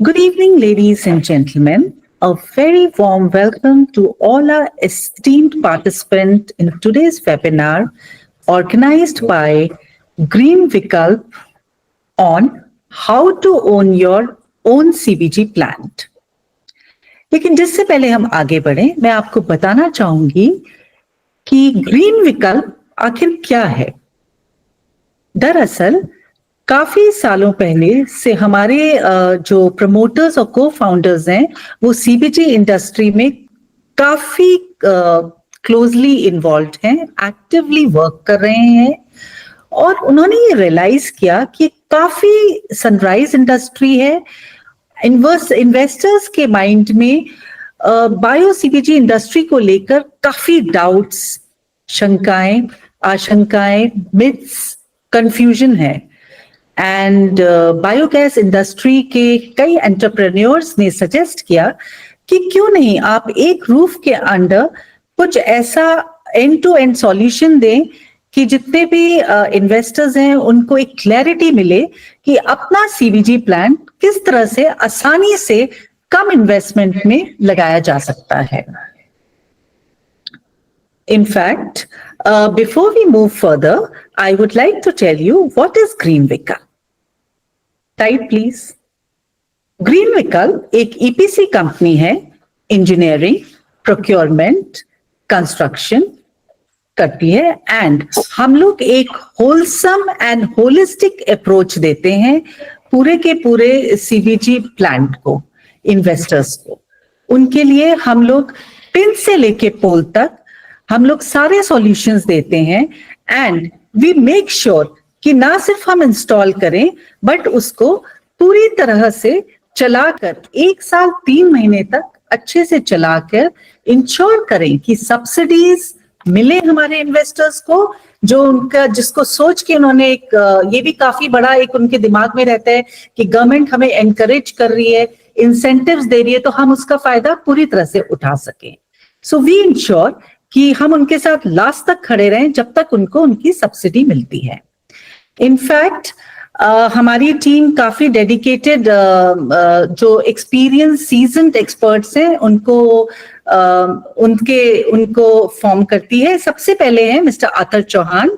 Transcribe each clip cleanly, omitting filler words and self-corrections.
Good evening, ladies and gentlemen. A very warm welcome to all our esteemed participants in today's webinar organized by Green Vikalp on how to own your own CBG plant. लेकिन जिससे पहले हम आगे बढ़े, मैं आपको बताना चाहूंगी कि ग्रीन विकल्प आखिर क्या है। दरअसल काफी सालों पहले से हमारे जो प्रमोटर्स और को फाउंडर्स हैं वो सीबीजी इंडस्ट्री में काफी क्लोजली इन्वॉल्व हैं, एक्टिवली वर्क कर रहे हैं और उन्होंने ये रियलाइज किया कि काफी सनराइज इंडस्ट्री है। इन्वेस्टर्स के माइंड में बायो सीबीजी इंडस्ट्री को लेकर काफी डाउट्स, शंकाएं, आशंकाएं, मिथ्स, कंफ्यूजन है। एंड बायोगैस इंडस्ट्री के कई एंटरप्रेन्योर्स ने सजेस्ट किया कि क्यों नहीं आप एक रूफ के अंडर कुछ ऐसा एंड टू एंड सॉल्यूशन दें कि जितने भी इन्वेस्टर्स हैं उनको एक क्लैरिटी मिले कि अपना सीबीजी प्लांट किस तरह से आसानी से कम इन्वेस्टमेंट में लगाया जा सकता है। In fact, before we move further, I would like to tell you what is Green Vikalp. Type please. Green Vikalp एक EPC कंपनी है, इंजीनियरिंग, प्रोक्योरमेंट, कंस्ट्रक्शन करती है एंड हम लोग एक होलसम एंड होलिस्टिक अप्रोच देते हैं पूरे के पूरे सीबीजी प्लांट को, इन्वेस्टर्स को। उनके लिए हम लोग पिन से लेके पोल तक हम लोग सारे सॉल्यूशंस देते हैं एंड वी मेक श्योर कि ना सिर्फ हम इंस्टॉल करें बट उसको पूरी तरह से चलाकर 1 साल 3 महीने तक अच्छे से चलाकर इंश्योर करें कि सब्सिडीज मिले हमारे इन्वेस्टर्स को, जो उनका जिसको सोच के उन्होंने एक ये भी काफी बड़ा एक उनके दिमाग में रहता है कि गवर्नमेंट हमें एनकरेज कर रही है, इंसेंटिव्स दे रही है, तो हम उसका फायदा पूरी तरह से उठा सकें। सो वी इंश्योर कि हम उनके साथ लास्ट तक खड़े रहें जब तक उनको उनकी सब्सिडी मिलती है। इनफैक्ट हमारी टीम काफी डेडिकेटेड जो एक्सपीरियंस सीजन्ड एक्सपर्ट्स हैं उनको फॉर्म करती है। सबसे पहले है mister Atar Chauhan.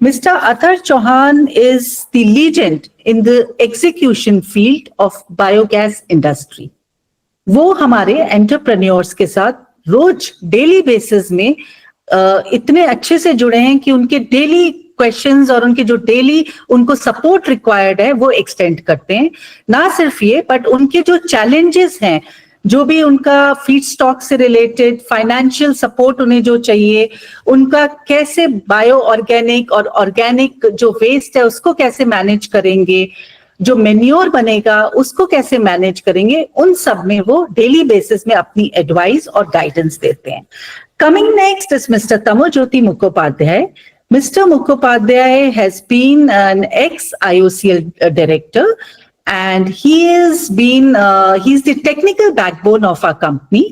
Mister Atar Chauhan is the legend in the execution field of biogas industry. वो हमारे एंटरप्रेन्योर्स के साथ रोज डेली बेसिस में इतने अच्छे से जुड़े हैं कि उनके डेली क्वेश्चंस और उनके जो डेली उनको सपोर्ट रिक्वायर्ड है वो एक्सटेंड करते हैं। ना सिर्फ ये बट उनके जो चैलेंजेस हैं, जो भी उनका फीड स्टॉक से रिलेटेड फाइनेंशियल सपोर्ट उन्हें जो चाहिए, उनका कैसे बायो ऑर्गेनिक और ऑर्गेनिक जो वेस्ट है उसको कैसे मैनेज करेंगे, जो मेन्योर बनेगा उसको कैसे मैनेज करेंगे, उन सब में वो डेली बेसिस में अपनी एडवाइस और गाइडेंस देते हैं। Coming next is mister Tamojyoti Mukhopadhyay. Mr. Mukhopadhyay has been an ex-IOCL director and he's the technical backbone of our company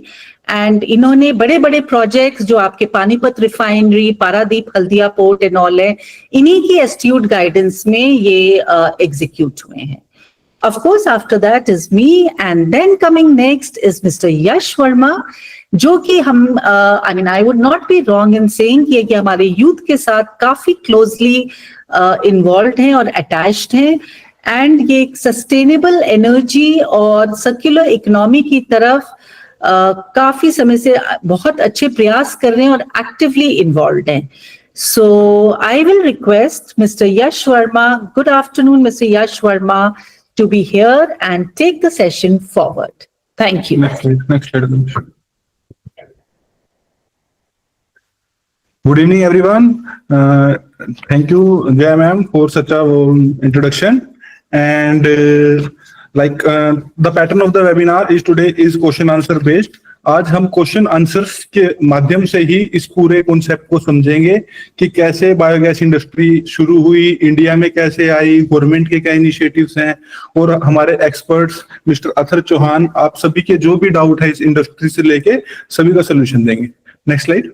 and इन्होंने बड़े बड़े प्रोजेक्ट्स जो आपके Panipat refinery, Paradip Haldia port and all है, इन्हीं की एस्ट्यूट गाइडेंस में ये एग्जीक्यूट हुए हैं। Of course, after that is me and then coming next is Mr. Yash Verma, जो कि हम I would not be wrong in saying कि हमारे यूथ के साथ काफी क्लोजली इन्वॉल्व हैं और अटैच्ड हैं एंड ये एक सस्टेनेबल एनर्जी और सर्कुलर इकोनॉमी की तरफ काफी समय से बहुत अच्छे प्रयास कर रहे हैं और एक्टिवली इन्वॉल्व हैं। So I will request Mr. Yash Verma, good afternoon Mr. Yash Verma, to be here and take the session forward. Thank you. Next slide. Good evening, everyone. Thank you, Jaya ma'am, for such a warm introduction. And the pattern of the webinar is today is question answer based. आज हम question answers के माध्यम से ही इस पूरे concept को समझेंगे कि कैसे बायोगैस इंडस्ट्री शुरू हुई, इंडिया में कैसे आई, गवर्नमेंट के क्या इनिशिएटिव्स हैं और हमारे एक्सपर्ट्स मिस्टर अतर चौहान आप सभी के जो भी डाउट है इस इंडस्ट्री से लेके सभी का सोल्यूशन देंगे। Next slide.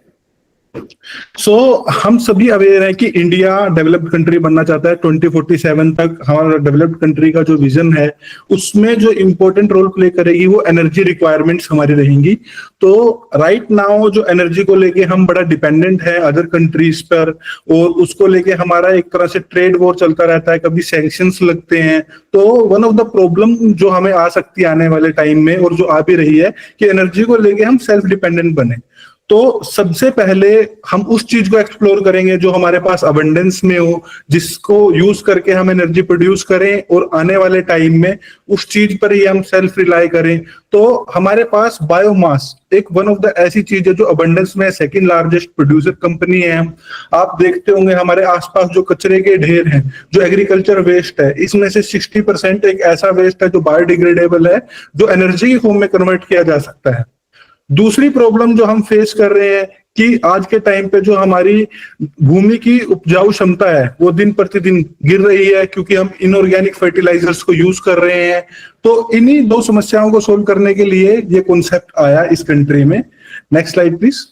सो हम सभी अवेयर हैं कि इंडिया डेवलप्ड कंट्री बनना चाहता है। 2047 तक हमारा डेवलप्ड कंट्री का जो विजन है उसमें जो इम्पोर्टेंट रोल प्ले करेगी वो एनर्जी रिक्वायरमेंट्स हमारी रहेंगी। तो राइट नाउ जो एनर्जी को लेके हम बड़ा डिपेंडेंट है अदर कंट्रीज पर, और उसको लेके हमारा एक तरह से ट्रेड वॉर चलता रहता है, कभी सैंक्शंस लगते हैं। तो वन ऑफ द प्रॉब्लम जो हमें आ सकती है आने वाले टाइम में और जो आ भी रही है कि एनर्जी को लेके हम सेल्फ डिपेंडेंट बने। तो सबसे पहले हम उस चीज को एक्सप्लोर करेंगे जो हमारे पास अबंडेंस में हो, जिसको यूज करके हम एनर्जी प्रोड्यूस करें और आने वाले टाइम में उस चीज पर ही हम सेल्फ रिलाई करें। तो हमारे पास बायोमास एक वन ऑफ द ऐसी चीज है जो अबंडेंस में सेकंड लार्जेस्ट प्रोड्यूसर कंपनी है। आप देखते होंगे हमारे आसपास जो कचरे के ढेर हैं, जो एग्रीकल्चर वेस्ट है, इसमें से 60% एक ऐसा वेस्ट है जो बायोडिग्रेडेबल है, जो एनर्जी की फॉर्म में कन्वर्ट किया जा सकता है। दूसरी प्रॉब्लम जो हम फेस कर रहे हैं कि आज के टाइम पे जो हमारी भूमि की उपजाऊ क्षमता है वो दिन प्रतिदिन गिर रही है, क्योंकि हम इनऑर्गेनिक फर्टिलाइजर्स को यूज कर रहे हैं। तो इन्हीं दो समस्याओं को सोल्व करने के लिए ये कॉन्सेप्ट आया इस कंट्री में। Next slide please.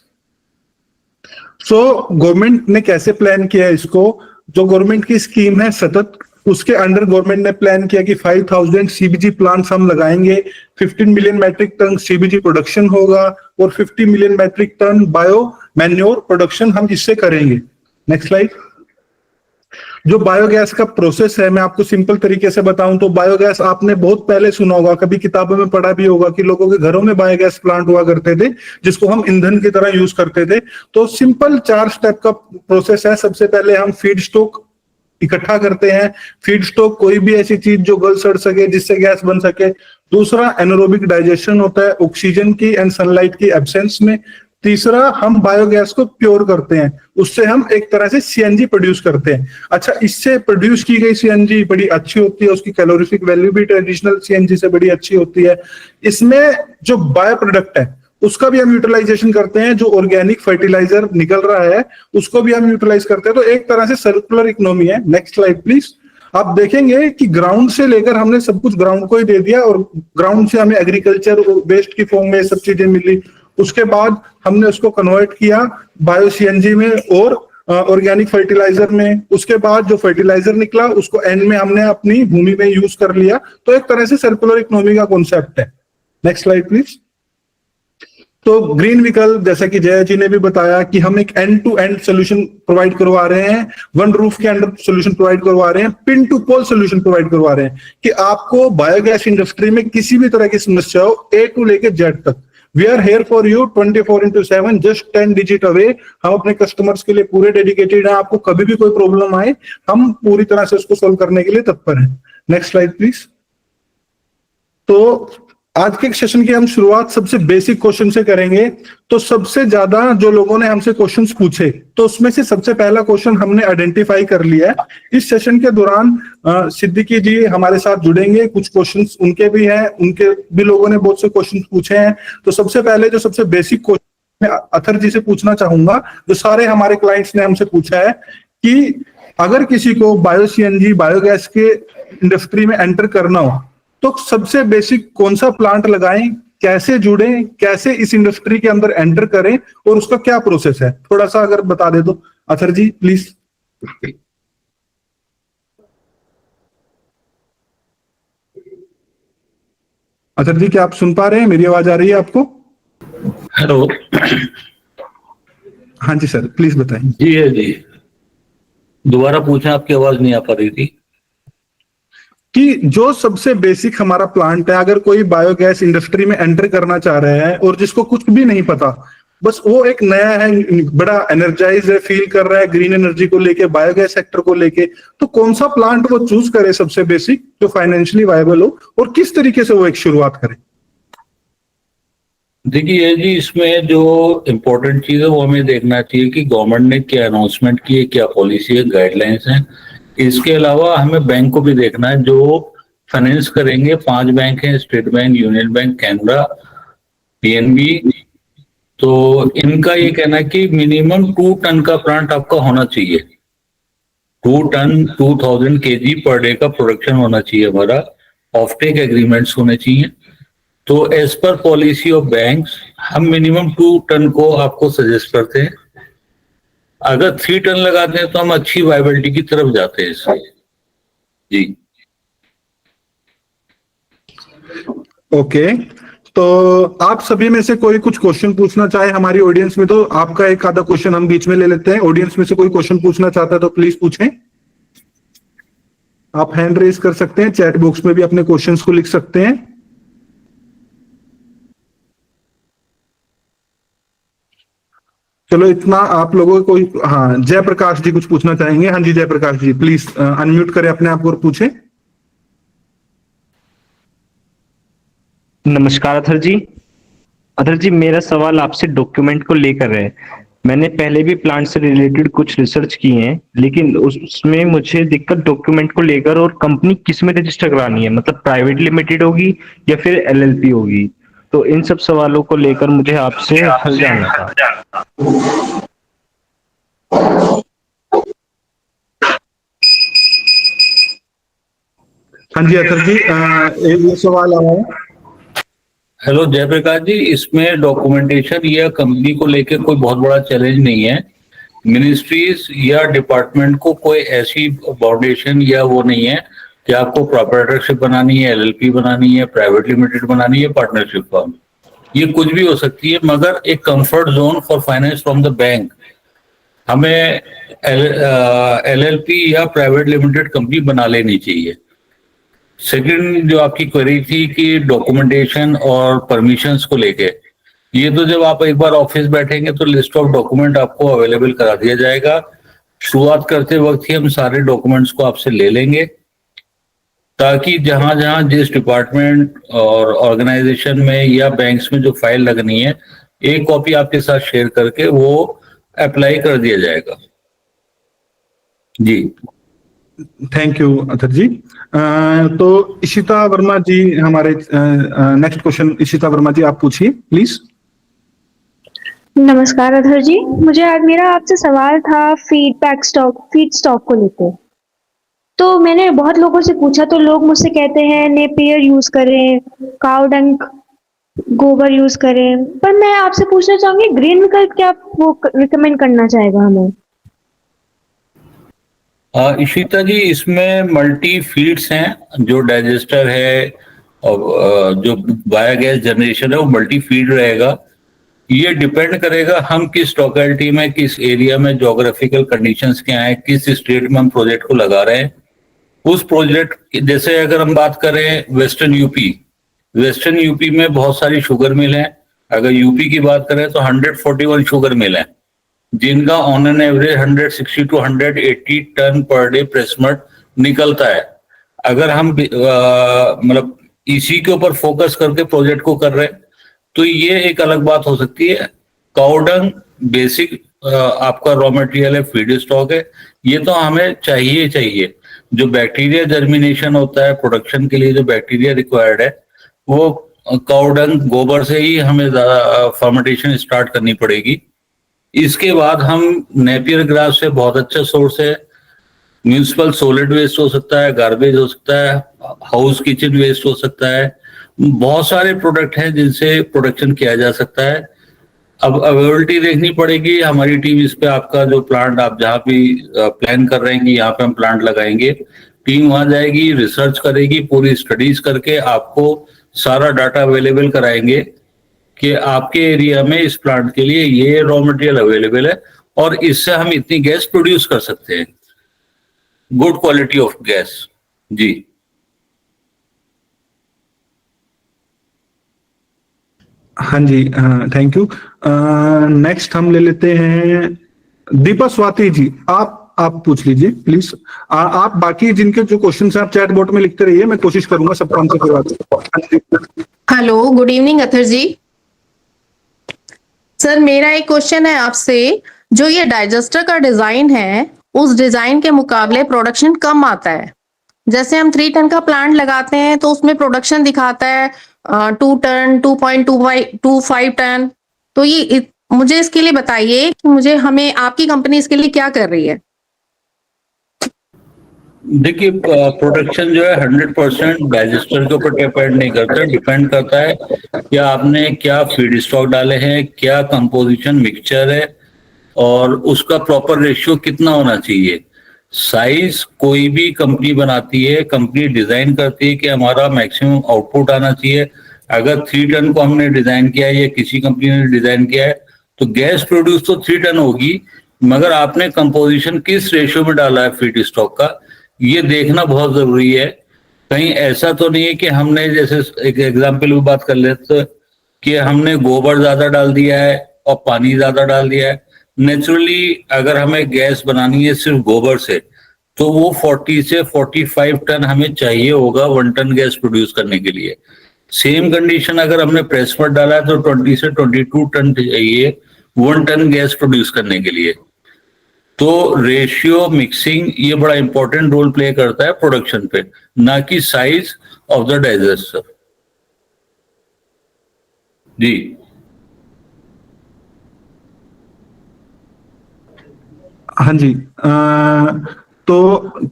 So government ने कैसे प्लान किया है इसको? जो गवर्नमेंट की स्कीम है सतत, उसके अंडर गवर्नमेंट ने प्लान किया कि 5000 सीबीजी प्लांट्स हम लगाएंगे, 15 million metric ton CBG production होगा और 50 million metric ton bio manure production हम इससे करेंगे। Next slide. जो बायोगैस का प्रोसेस है मैं आपको सिंपल तरीके से बताऊं तो बायोगैस आपने बहुत पहले सुना होगा, कभी किताबों में पढ़ा भी होगा कि लोगों के घरों में बायोगैस प्लांट हुआ करते थे जिसको हम ईंधन की तरह यूज करते थे। तो सिंपल 4 स्टेप का प्रोसेस है। सबसे पहले हम फीड स्टॉक इकट्ठा करते हैं। फीड स्टॉक कोई भी ऐसी चीज जो गल सड़ सके, जिससे गैस बन सके। दूसरा एनारोबिक डाइजेशन होता है ऑक्सीजन की एंड सनलाइट की एब्सेंस में। तीसरा हम बायोगैस को प्योर करते हैं, उससे हम एक तरह से सीएनजी प्रोड्यूस करते हैं। अच्छा, इससे प्रोड्यूस की गई सीएनजी बड़ी अच्छी होती है, उसकी कैलोरीफिक वैल्यू भी ट्रेडिशनल सीएनजी से बड़ी अच्छी होती है। इसमें जो बायो प्रोडक्ट है उसका भी हम यूटिलाइजेशन करते हैं, जो ऑर्गेनिक फर्टिलाइजर निकल रहा है उसको भी हम यूटिलाइज करते हैं। तो एक तरह से सर्कुलर इकोनॉमी है। Next slide please. आप देखेंगे कि ग्राउंड से लेकर हमने सब कुछ ग्राउंड को ही दे दिया और ग्राउंड से हमें एग्रीकल्चर वेस्ट की फॉर्म में सब चीजें मिली। उसके बाद हमने उसको कन्वर्ट किया बायो सीएनजी में और ऑर्गेनिक फर्टिलाइजर में। उसके बाद जो फर्टिलाइजर निकला उसको एंड में हमने अपनी भूमि में यूज कर लिया। तो एक तरह से सर्कुलर इकोनॉमी का कॉन्सेप्ट है। Next slide please. तो ग्रीन विकल्प, जैसा कि जया जी ने भी बताया कि हम एक end to end solution provide करवा रहे हैं, वन रूफ के अंडर सोल्यूशन प्रोवाइड करवा रहे हैं, pin to pole solution provide करवा रहे हैं कि आपको बायोगैस इंडस्ट्री में किसी भी तरह की समस्या हो, ए टू लेके जेड तक, we are here for you 24/7, just 10 digit away. हम अपने कस्टमर्स के लिए पूरे डेडिकेटेड हैं। आपको कभी भी कोई प्रॉब्लम आए हम पूरी तरह से उसको सोल्व करने के लिए तत्पर हैं। Next slide please. तो आज के सेशन की हम शुरुआत सबसे बेसिक क्वेश्चन से करेंगे। तो सबसे ज्यादा जो लोगों ने हमसे क्वेश्चंस पूछे, तो उसमें से सबसे पहला क्वेश्चन हमने आइडेंटिफाई कर लिया है। इस सेशन के दौरान सिद्दीकी जी हमारे साथ जुड़ेंगे, कुछ क्वेश्चंस उनके भी हैं, उनके भी लोगों ने बहुत से क्वेश्चंस पूछे हैं। तो सबसे पहले जो सबसे बेसिक क्वेश्चन मैं अथर जी से पूछना चाहूंगा, जो सारे हमारे क्लाइंट्स ने हमसे पूछा है कि अगर किसी को बायो सीएनजी बायोगैस के इंडस्ट्री में एंटर करना हो तो सबसे बेसिक कौन सा प्लांट लगाएं, कैसे जुड़ें, कैसे इस इंडस्ट्री के अंदर एंटर करें और उसका क्या प्रोसेस है, थोड़ा सा अगर बता दे तो अथर जी प्लीज। अथर जी क्या आप सुन पा रहे हैं? मेरी आवाज आ रही है आपको? हेलो। हाँ जी सर, प्लीज बताएं। जी है जी, दोबारा पूछें, आपकी आवाज नहीं आ पा रही थी। कि जो सबसे बेसिक हमारा प्लांट है, अगर कोई बायोगैस इंडस्ट्री में एंटर करना चाह रहे हैं और जिसको कुछ भी नहीं पता, बस वो एक नया है, बड़ा एनर्जाइज है, फील कर रहा है ग्रीन एनर्जी को लेके, बायोगैस सेक्टर को लेके, तो कौन सा प्लांट वो चूज करे सबसे बेसिक, जो फाइनेंशियली वायबल हो, और किस तरीके से वो एक शुरुआत करे? देखिए जी, इसमें जो इम्पोर्टेंट चीज है वो हमें देखना चाहिए कि गवर्नमेंट ने क्या अनाउंसमेंट की है, क्या पॉलिसी है, गाइडलाइंस हैं। इसके अलावा हमें बैंक को भी देखना है जो फाइनेंस करेंगे। 5 बैंक हैं, state bank, union bank, Canara, PNB. तो इनका ये कहना है कि मिनिमम 2 टन का प्लांट आपका होना चाहिए। 2 टन 2000 kg पर डे का प्रोडक्शन होना चाहिए हमारा। ऑफटेक एग्रीमेंट्स होने चाहिए। तो as per policy of banks हम मिनिमम 2 टन को आपको सजेस्ट करते हैं। अगर 3 टन लगाते हैं तो हम अच्छी वाइबिलिटी की तरफ जाते हैं इससे। जी ओके, तो आप सभी में से कोई कुछ क्वेश्चन पूछना चाहे हमारी ऑडियंस में, तो आपका एक आधा क्वेश्चन हम बीच में ले लेते हैं। ऑडियंस में से कोई क्वेश्चन पूछना चाहता है तो प्लीज पूछें। आप हैंड रेज कर सकते हैं, चैट बॉक्स में भी अपने क्वेश्चंस को लिख सकते हैं। चलो इतना आप लोगों को कोई, हाँ जयप्रकाश जी कुछ पूछना चाहेंगे। हाँ जी जयप्रकाश जी, प्लीज अनम्यूट करें अपने आप को और पूछें। नमस्कार अथर जी। अथर जी, मेरा सवाल आपसे डॉक्यूमेंट को लेकर है। मैंने पहले भी प्लांट से रिलेटेड कुछ रिसर्च की है, लेकिन उसमें मुझे दिक्कत डॉक्यूमेंट को लेकर और कंपनी किस में रजिस्टर करानी है, मतलब प्राइवेट लिमिटेड होगी या फिर एलएलपी होगी। तो इन सब सवालों को लेकर मुझे आपसे हल जानना था। हाँ जी अथर जी, एक सवाल आया है। हेलो जयप्रकाश जी, इसमें डॉक्यूमेंटेशन या कंपनी को लेकर कोई बहुत बड़ा चैलेंज नहीं है। मिनिस्ट्रीज या डिपार्टमेंट को कोई ऐसी बाउंडेशन या वो नहीं है कि आपको प्रोप्राइटरशिप बनानी है, एलएलपी बनानी है, प्राइवेट लिमिटेड बनानी है, पार्टनरशिप फर्म, ये कुछ भी हो सकती है, मगर एक comfort zone for finance from the bank हमें एलएलपी या प्राइवेट लिमिटेड कंपनी बना लेनी चाहिए। सेकंड जो आपकी क्वेरी थी कि डॉक्यूमेंटेशन और परमिशंस को लेके, ये तो जब आप एक बार ऑफिस बैठेंगे तो लिस्ट ऑफ डॉक्यूमेंट आपको अवेलेबल करा दिया जाएगा। शुरुआत करते वक्त ही हम सारे डॉक्यूमेंट्स को आपसे ले लेंगे, ताकि जहां जहां जिस डिपार्टमेंट और ऑर्गेनाइजेशन में या बैंक्स में जो फाइल लगनी है, एक कॉपी आपके साथ शेयर करके वो अप्लाई कर दिया जाएगा। जी थैंक यू अथर जी। तो इशिता वर्मा जी हमारे नेक्स्ट क्वेश्चन, इशिता वर्मा जी आप पूछिए प्लीज। नमस्कार अधर जी, मुझे आज मेरा आपसे सवाल था फीड स्टॉक को लेकर। तो मैंने बहुत लोगों से पूछा तो लोग मुझसे कहते हैं नेपियर यूज करें, काउ डंग गोबर यूज करें, पर मैं आपसे पूछना चाहूंगी ग्रीन विकल्प क्या वो रिकमेंड करना चाहेगा हमें? इशिता जी, इसमें मल्टी फीड्स हैं, जो डाइजेस्टर है और जो बायोगैस जनरेशन है वो मल्टी फीड रहेगा। ये डिपेंड करेगा हम किस लोकेलिटी में, किस एरिया में, ज्योग्राफिकल कंडीशंस क्या है, किस स्टेट में हम प्रोजेक्ट को लगा रहे हैं। उस प्रोजेक्ट जैसे अगर हम बात करें वेस्टर्न यूपी में बहुत सारी शुगर मिल हैं। अगर यूपी की बात करें तो 141 शुगर मिल हैं, जिनका on an average 160 to 180 ton per day press mud निकलता है। अगर हम मतलब इसी के ऊपर फोकस करके प्रोजेक्ट को कर रहे हैं तो ये एक अलग बात हो सकती है। काउडंग बेसिक आपका रॉ मटेरियल है, फीड स्टॉक है, ये तो हमें चाहिए। जो बैक्टीरिया जर्मिनेशन होता है, प्रोडक्शन के लिए जो बैक्टीरिया रिक्वायर्ड है, वो काउडंग गोबर से ही हमें फर्मेंटेशन स्टार्ट करनी पड़ेगी। इसके बाद हम नेपियर ग्रास से बहुत अच्छा सोर्स है। म्यूनिसिपल सॉलिड वेस्ट हो सकता है, गार्बेज हो सकता है, हाउस किचन वेस्ट हो सकता है, बहुत सारे प्रोडक्ट हैं जिनसे प्रोडक्शन किया जा सकता है। अब अवेलेबिलिटी देखनी पड़ेगी। हमारी टीम इस पे आपका जो प्लांट आप जहाँ भी प्लान कर रहे हैं कि यहाँ पे हम प्लांट लगाएंगे, टीम वहां जाएगी, रिसर्च करेगी, पूरी स्टडीज करके आपको सारा डाटा अवेलेबल कराएंगे कि आपके एरिया में इस प्लांट के लिए ये रॉ मटेरियल अवेलेबल है और इससे हम इतनी गैस प्रोड्यूस कर सकते हैं, गुड क्वालिटी ऑफ गैस। जी हाँ जी, थैंक यू। नेक्स्ट हम ले लेते हैं दीपा स्वाति जी, आप पूछ लीजिए प्लीज। आप बाकी जिनके जो क्वेश्चन हैं आप चैट बोर्ड में लिखते रहिए, मैं कोशिश करूंगा सबका आंसर करवा। हेलो, गुड इवनिंग अथर जी। सर मेरा एक क्वेश्चन है आपसे, जो ये डाइजेस्टर का डिजाइन है उस डिजाइन के मुकाबले प्रोडक्शन कम आता है। जैसे हम 3 टन का प्लांट लगाते हैं तो उसमें प्रोडक्शन दिखाता है 2 टन, 2.25 टन। तो ये मुझे इसके लिए बताइए कि हमें आपकी कंपनी इसके लिए क्या कर रही है? देखिए, प्रोडक्शन जो है 100% डाइजेस्टर के ऊपर डिपेंड नहीं करता, डिपेंड करता है कि आपने क्या फीड स्टॉक डाले हैं, क्या कंपोजिशन मिक्सचर है और उसका प्रॉपर रेशियो कितना होना चाहिए। साइज कोई भी कंपनी बनाती है, कंपनी डिजाइन करती है कि हमारा मैक्सिमम आउटपुट आना चाहिए। अगर 3 टन को हमने डिजाइन किया है या किसी कंपनी ने डिजाइन किया है तो गैस प्रोड्यूस तो 3 टन होगी, मगर आपने कंपोजिशन किस रेशियो में डाला है फीड स्टॉक का, ये देखना बहुत जरूरी है। कहीं ऐसा तो नहीं है कि हमने, जैसे एक एग्जाम्पल भी बात कर लेते कि हमने गोबर ज्यादा डाल दिया है और पानी ज्यादा डाल दिया है। नेचुरली अगर हमें गैस बनानी है सिर्फ गोबर से तो वो 40 से 45 टन हमें चाहिए होगा 1 टन गैस प्रोड्यूस करने के लिए। सेम कंडीशन अगर हमने प्रेस मड डाला है तो 20 से 22 टन चाहिए 1 टन गैस प्रोड्यूस करने के लिए। तो रेशियो मिक्सिंग ये बड़ा इंपॉर्टेंट रोल प्ले करता है प्रोडक्शन पे, ना कि साइज ऑफ द डाइजेस्टर। जी हाँ जी, तो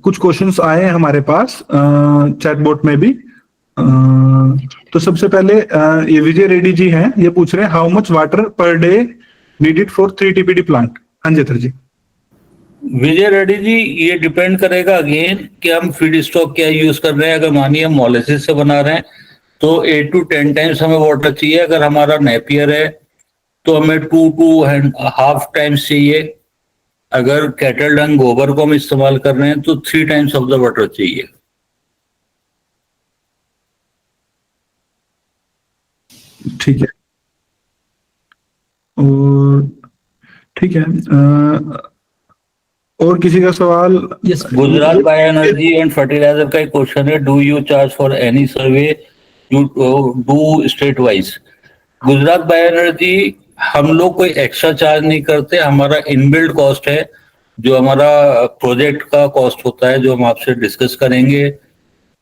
कुछ क्वेश्चंस आए हैं हमारे पास चैट बोट में भी। तो सबसे पहले ये विजय रेड्डी जी हैं, ये पूछ रहे हैं how much water per day needed for 3 TPD plant. हाँ जी अतर जी। विजय रेड्डी जी, ये डिपेंड करेगा अगेन कि हम फीड स्टॉक क्या यूज कर रहे हैं। अगर मानिए हम मोलेसिस से बना रहे हैं तो 8 to 10 टाइम्स हमें वाटर चाहिए। अगर हमारा नेपियर है तो हमें 2 to ½ टाइम्स चाहिए। अगर कैटल डंग गोबर को हम इस्तेमाल कर रहे हैं तो 3 टाइम्स ऑफ द वाटर चाहिए। ठीक है, और ठीक है, और किसी का सवाल? Gujarat bio energy and fertilizer का एक क्वेश्चन है, do you charge for any survey you do state wise. Gujarat bio energy हम लोग कोई एक्स्ट्रा चार्ज नहीं करते, हमारा इनबिल्ड कॉस्ट है जो हमारा प्रोजेक्ट का कॉस्ट होता है, जो हम आपसे डिस्कस करेंगे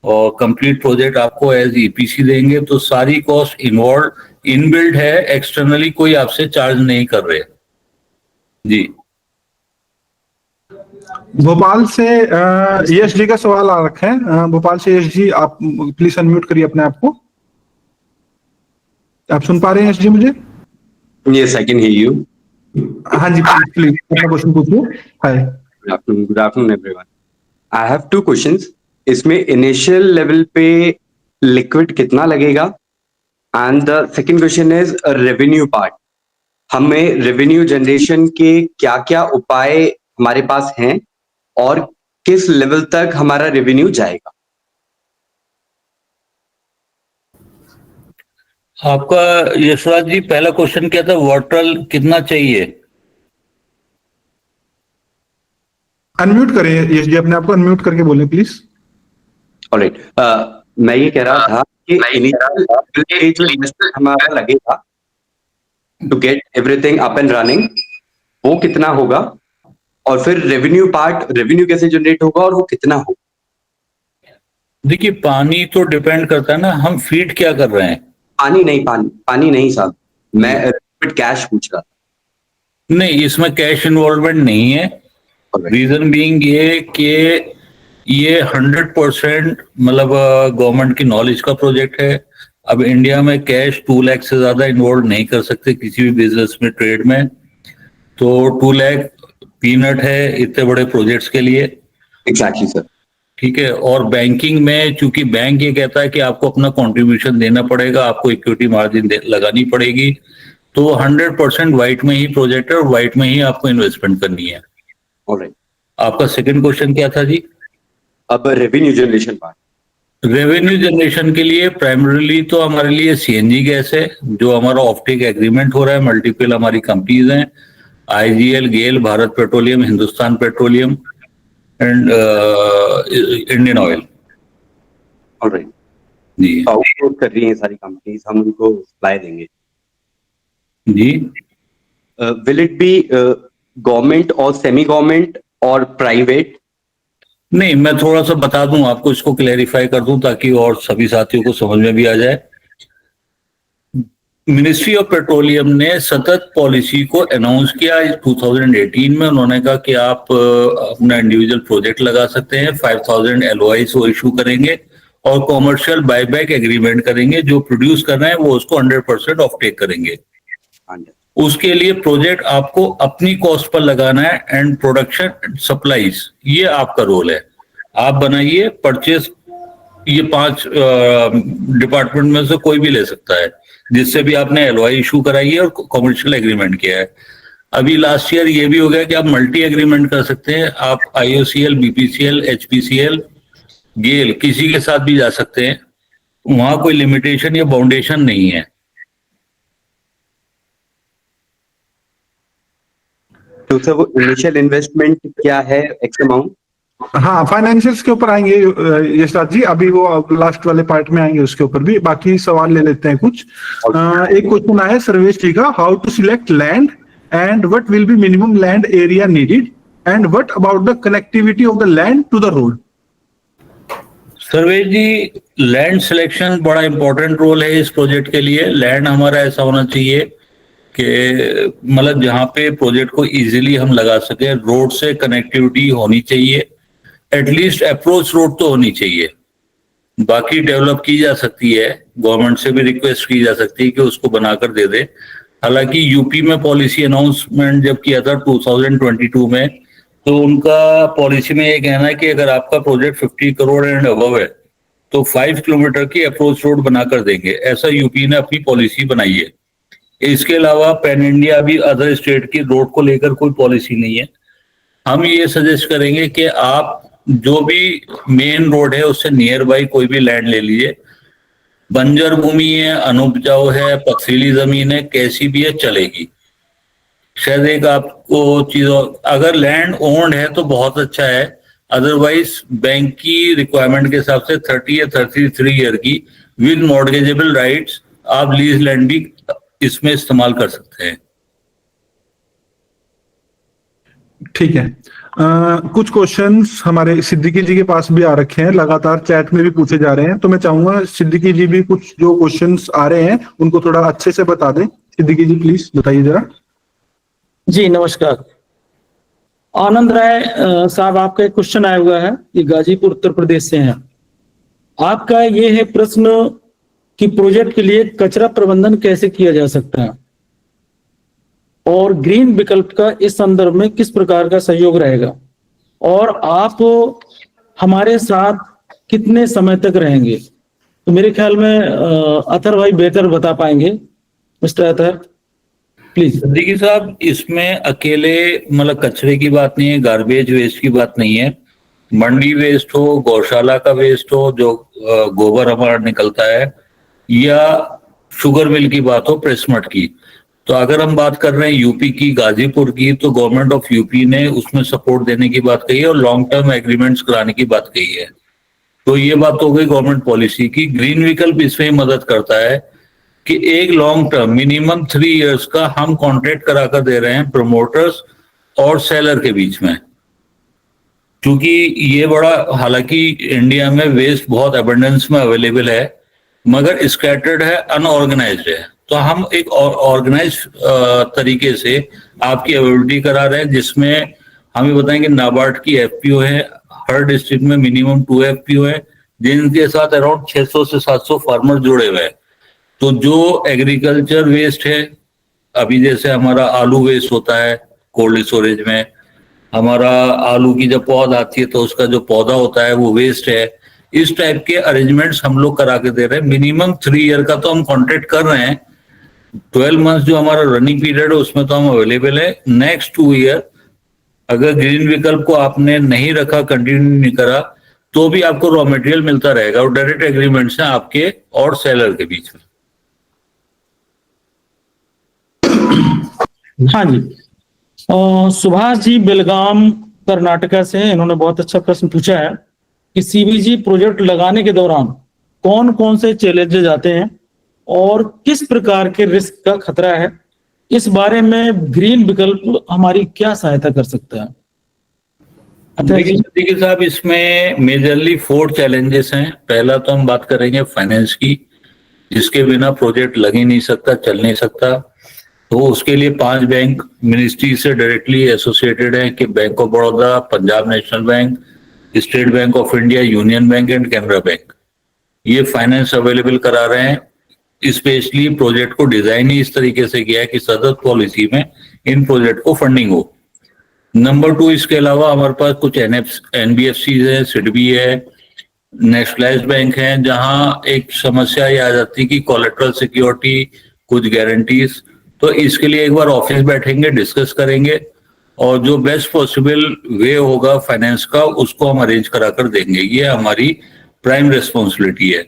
और कंप्लीट प्रोजेक्ट आपको एज ईपीसी देंगे। तो सारी कॉस्ट इन्वॉल्व इनबिल्ड है, एक्सटर्नली कोई आपसे चार्ज नहीं कर रहे। जी भोपाल से यश जी का सवाल आ रखा है। भोपाल से यश जी, आप प्लीज अनम्यूट करिए अपने आप को। आप सुन पा रहे हैं यश जी मुझे? Yes, I can hear you. हाँ जी, प्लीज अपना क्वेश्चन पूछिए। हाय। Good afternoon, everyone. I have 2 questions. इसमें initial level पे liquid कितना लगेगा? And the second question is a revenue part. हमें revenue generation के क्या-क्या उपाय हमारे पास हैं और किस लेवल तक हमारा revenue जाएगा? आपका यशराज जी पहला क्वेश्चन क्या था, वाटर कितना चाहिए? अनम्यूट करें यश जी, अपने आप को अनम्यूट करके बोलें प्लीज। Alright. मैं ये कह रहा था कि initial level पे जो investment हमारा लगेगा to get everything up and running, वो कितना होगा? और फिर रेवेन्यू पार्ट, रेवेन्यू कैसे जनरेट होगा और वो कितना होगा? देखिए पानी तो डिपेंड करता है ना, हम फीड क्या कर रहे हैं। पानी नहीं साहब, मैं कैश पूछ रहा था। नहीं, इसमें कैश इन्वॉल्वमेंट नहीं है। रीजन बीइंग ये कि ये 100% मतलब गवर्नमेंट की नॉलेज का प्रोजेक्ट है। अब इंडिया में कैश 2 लाख से ज्यादा इन्वॉल्व नहीं कर सकते किसी भी बिजनेस में, ट्रेड में। तो 2 लाख पीनट है इतने बड़े प्रोजेक्ट्स के लिए। Exactly sir. ठीक है, और बैंकिंग में चूंकि बैंक ये कहता है कि आपको अपना कंट्रीब्यूशन देना पड़ेगा, आपको इक्विटी मार्जिन लगानी पड़ेगी, तो 100% व्हाइट में ही प्रोजेक्ट है और व्हाइट में ही आपको इन्वेस्टमेंट करनी है। ऑलराइट। आपका सेकंड क्वेश्चन क्या था जी? अब revenue generation part. Revenue generation के लिए प्राइमरीली तो हमारे लिए सीएनजी गैस है, जो हमारा ऑफटेक एग्रीमेंट हो रहा है। मल्टीपल हमारी कंपनीज हैं, IGL, GAIL, Bharat Petroleum, Hindustan Petroleum and Indian Oil. Alright जी आउटसोर्स कर रही हैं सारी कंपनीज, हम उनको सप्लाई देंगे जी। विल इट बी गवर्नमेंट और सेमी गवर्नमेंट और प्राइवेट? नहीं, मैं थोड़ा सा बता दूं आपको, इसको क्लैरिफाई कर दूं ताकि और सभी साथियों को समझ में भी आ जाए। मिनिस्ट्री ऑफ पेट्रोलियम ने सतत पॉलिसी को अनाउंस किया 2018 में। उन्होंने कहा कि आप अपना इंडिविजुअल प्रोजेक्ट लगा सकते हैं, 5000 LOIs वो इशू करेंगे और कॉमर्शियल बायबैक एग्रीमेंट करेंगे। जो प्रोड्यूस कर रहे हैं वो उसको 100% ऑफ टेक करेंगे। उसके लिए प्रोजेक्ट आपको अपनी कॉस्ट पर लगाना है एंड प्रोडक्शन सप्लाईज ये आपका रोल है। आप बनाइए, परचेस ये 5 डिपार्टमेंट में से कोई भी ले सकता है जिससे भी आपने एलओआई इशू कराई है और कॉमर्शियल एग्रीमेंट किया है। अभी लास्ट ईयर ये भी हो गया कि आप मल्टी एग्रीमेंट कर सकते हैं, आप आईओसीएल, बीपीसीएल, एचपीसीएल, गेल किसी के साथ भी जा सकते हैं, वहां कोई लिमिटेशन या बाउंडेशन नहीं है। तो सर वो इनिशियल इन्वेस्टमेंट क्या है, एक्स अमाउंट? हाँ, फाइनेंशियल्स के ऊपर आएंगे यशराज जी, अभी वो लास्ट वाले पार्ट में आएंगे उसके ऊपर भी। बाकी सवाल ले लेते हैं कुछ। एक क्वेश्चन आया सर्वेश जी का, how to select land and what will be minimum land area needed and what about the connectivity of the land to the road? Sarvesh ji, land selection बड़ा इंपॉर्टेंट रोल है इस प्रोजेक्ट के लिए। लैंड हमारा ऐसा होना चाहिए कि मतलब जहाँ पे प्रोजेक्ट को इजीली हम लगा सके, रोड से कनेक्टिविटी होनी चाहिए, एटलीस्ट अप्रोच रोड तो होनी चाहिए। बाकी डेवलप की जा सकती है, गवर्नमेंट से भी रिक्वेस्ट की जा सकती है कि उसको बनाकर दे दे। हालांकि यूपी में पॉलिसी अनाउंसमेंट जब किया था 2022 में, तो उनका पॉलिसी में ये कहना है कि अगर आपका प्रोजेक्ट 50 करोड़ एंड अबव है तो 5 किलोमीटर की अप्रोच रोड बनाकर देंगे। ऐसा यूपी ने अपनी पॉलिसी बनाई है। इसके अलावा पैन इंडिया भी अदर स्टेट की रोड को लेकर कोई पॉलिसी नहीं है। हम ये सजेस्ट करेंगे कि आप जो भी मेन रोड है उससे नियर बाई कोई भी लैंड ले लीजिए। बंजर भूमि है, अनुपजाऊ है, पथरीली जमीन है, कैसी भी है चलेगी। शायद एक आपको चीज, अगर लैंड ओन्ड है तो बहुत अच्छा है, अदरवाइज बैंक की रिक्वायरमेंट के हिसाब से 30 या 33 ईयर की विद मॉर्गेजेबल राइट्स आप लीज लैंड भी इसमें इस्तेमाल कर सकते हैं। ठीक है। कुछ क्वेश्चंस हमारे सिद्दीकी जी के पास भी आ रखे हैं, लगातार चैट में भी पूछे जा रहे हैं, तो मैं चाहूंगा सिद्दीकी जी भी कुछ जो क्वेश्चंस आ रहे हैं उनको थोड़ा अच्छे से बता दें। सिद्दीकी जी प्लीज बताइए जरा। जी नमस्कार। आनंद राय साहब, आपका एक क्वेश्चन आया हुआ है, ये गाजीपुर उत्तर प्रदेश से हैं। आपका ये है प्रश्न कि प्रोजेक्ट के लिए कचरा प्रबंधन कैसे किया जा सकता है और ग्रीन विकल्प का इस संदर्भ में किस प्रकार का सहयोग रहेगा, और आप हमारे साथ कितने समय तक रहेंगे? तो मेरे ख्याल में अतहर भाई बेहतर बता पाएंगे। Mister Athar please. सिद्दीकी साहब, इसमें अकेले मतलब कचरे की बात नहीं है, गार्बेज वेस्ट की बात नहीं है। मंडी वेस्ट हो, गौशाला का वेस्ट हो, जो गोबर हमारा निकलता है, या शुगर मिल की बात हो, प्रेसमट की, तो अगर हम बात कर रहे हैं यूपी की, गाजीपुर की, तो गवर्नमेंट ऑफ यूपी ने उसमें सपोर्ट देने की बात कही है और लॉन्ग टर्म एग्रीमेंट्स कराने की बात कही है। तो ये बात हो गई गवर्नमेंट पॉलिसी की। ग्रीन विकल्प इसमें ही मदद करता है कि एक लॉन्ग टर्म मिनिमम 3 इयर्स का हम कॉन्ट्रैक्ट करा कर दे रहे हैं प्रमोटर्स और सेलर के बीच में। क्योंकि ये बड़ा, हालांकि इंडिया में वेस्ट बहुत एबंडेंस में अवेलेबल है मगर स्कैटर्ड है, अनऑर्गेनाइज्ड है, तो हम एक ऑर्गेनाइज तरीके से आपकी अवेलेबिलिटी करा रहे हैं, जिसमें हम ये बताएंगे नाबार्ड की एफपीओ है, हर डिस्ट्रिक्ट में मिनिमम 2 एफपीओ है, जिनके साथ अराउंड 600 से 700 फार्मर जुड़े हुए हैं। तो जो एग्रीकल्चर वेस्ट है, अभी जैसे हमारा आलू वेस्ट होता है कोल्ड स्टोरेज में, हमारा आलू की जब पौध आती है तो उसका जो पौधा होता है वो वेस्ट है, इस टाइप के अरेंजमेंट्स हम लोग करा के दे रहे हैं। मिनिमम 3 ईयर का तो हम कॉन्ट्रैक्ट कर रहे हैं, 12 मंथ्स जो हमारा रनिंग पीरियड है उसमें तो हम अवेलेबल है। नेक्स्ट 2 ईयर अगर ग्रीन विकल्प को आपने नहीं रखा, कंटिन्यू नहीं करा, तो भी आपको रॉ मटेरियल मिलता रहेगा और डायरेक्ट एग्रीमेंट्स हैं आपके और सेलर के बीच में। हाँ जी, सुभाष जी बेलगाम कर्नाटका से, इन्होंने बहुत अच्छा प्रश्न पूछा है कि सीबीजी प्रोजेक्ट लगाने के दौरान कौन कौन से चैलेंजेस आते हैं और किस प्रकार के रिस्क का खतरा है, इस बारे में ग्रीन विकल्प हमारी क्या सहायता कर सकता है? देखिए सिद्दीकी साहब, इसमें मेजरली 4 चैलेंजेस हैं। पहला तो हम बात करेंगे फाइनेंस की, जिसके बिना प्रोजेक्ट लग ही नहीं सकता, चल नहीं सकता। तो उसके लिए 5 बैंक मिनिस्ट्री से डायरेक्टली एसोसिएटेड हैं कि bank of Baroda, Punjab national bank, state bank of India, union bank and Canara bank, ये फाइनेंस अवेलेबल करा रहे हैं। स्पेशली प्रोजेक्ट को डिजाइन ही इस तरीके से किया है कि सतत पॉलिसी में इन प्रोजेक्ट को फंडिंग हो। नंबर 2, इसके अलावा हमारे पास कुछ एनबीएफसी है, सिडबी है, नेशनलाइज्ड बैंक है, जहां एक समस्या ये आ जाती है कि कोलेटरल सिक्योरिटी, कुछ गारंटीज। तो इसके लिए एक बार ऑफिस बैठेंगे, डिस्कस करेंगे और जो बेस्ट पॉसिबल वे होगा फाइनेंस का उसको हम अरेंज करा कर देंगे। ये हमारी प्राइम रिस्पॉन्सिबिलिटी है।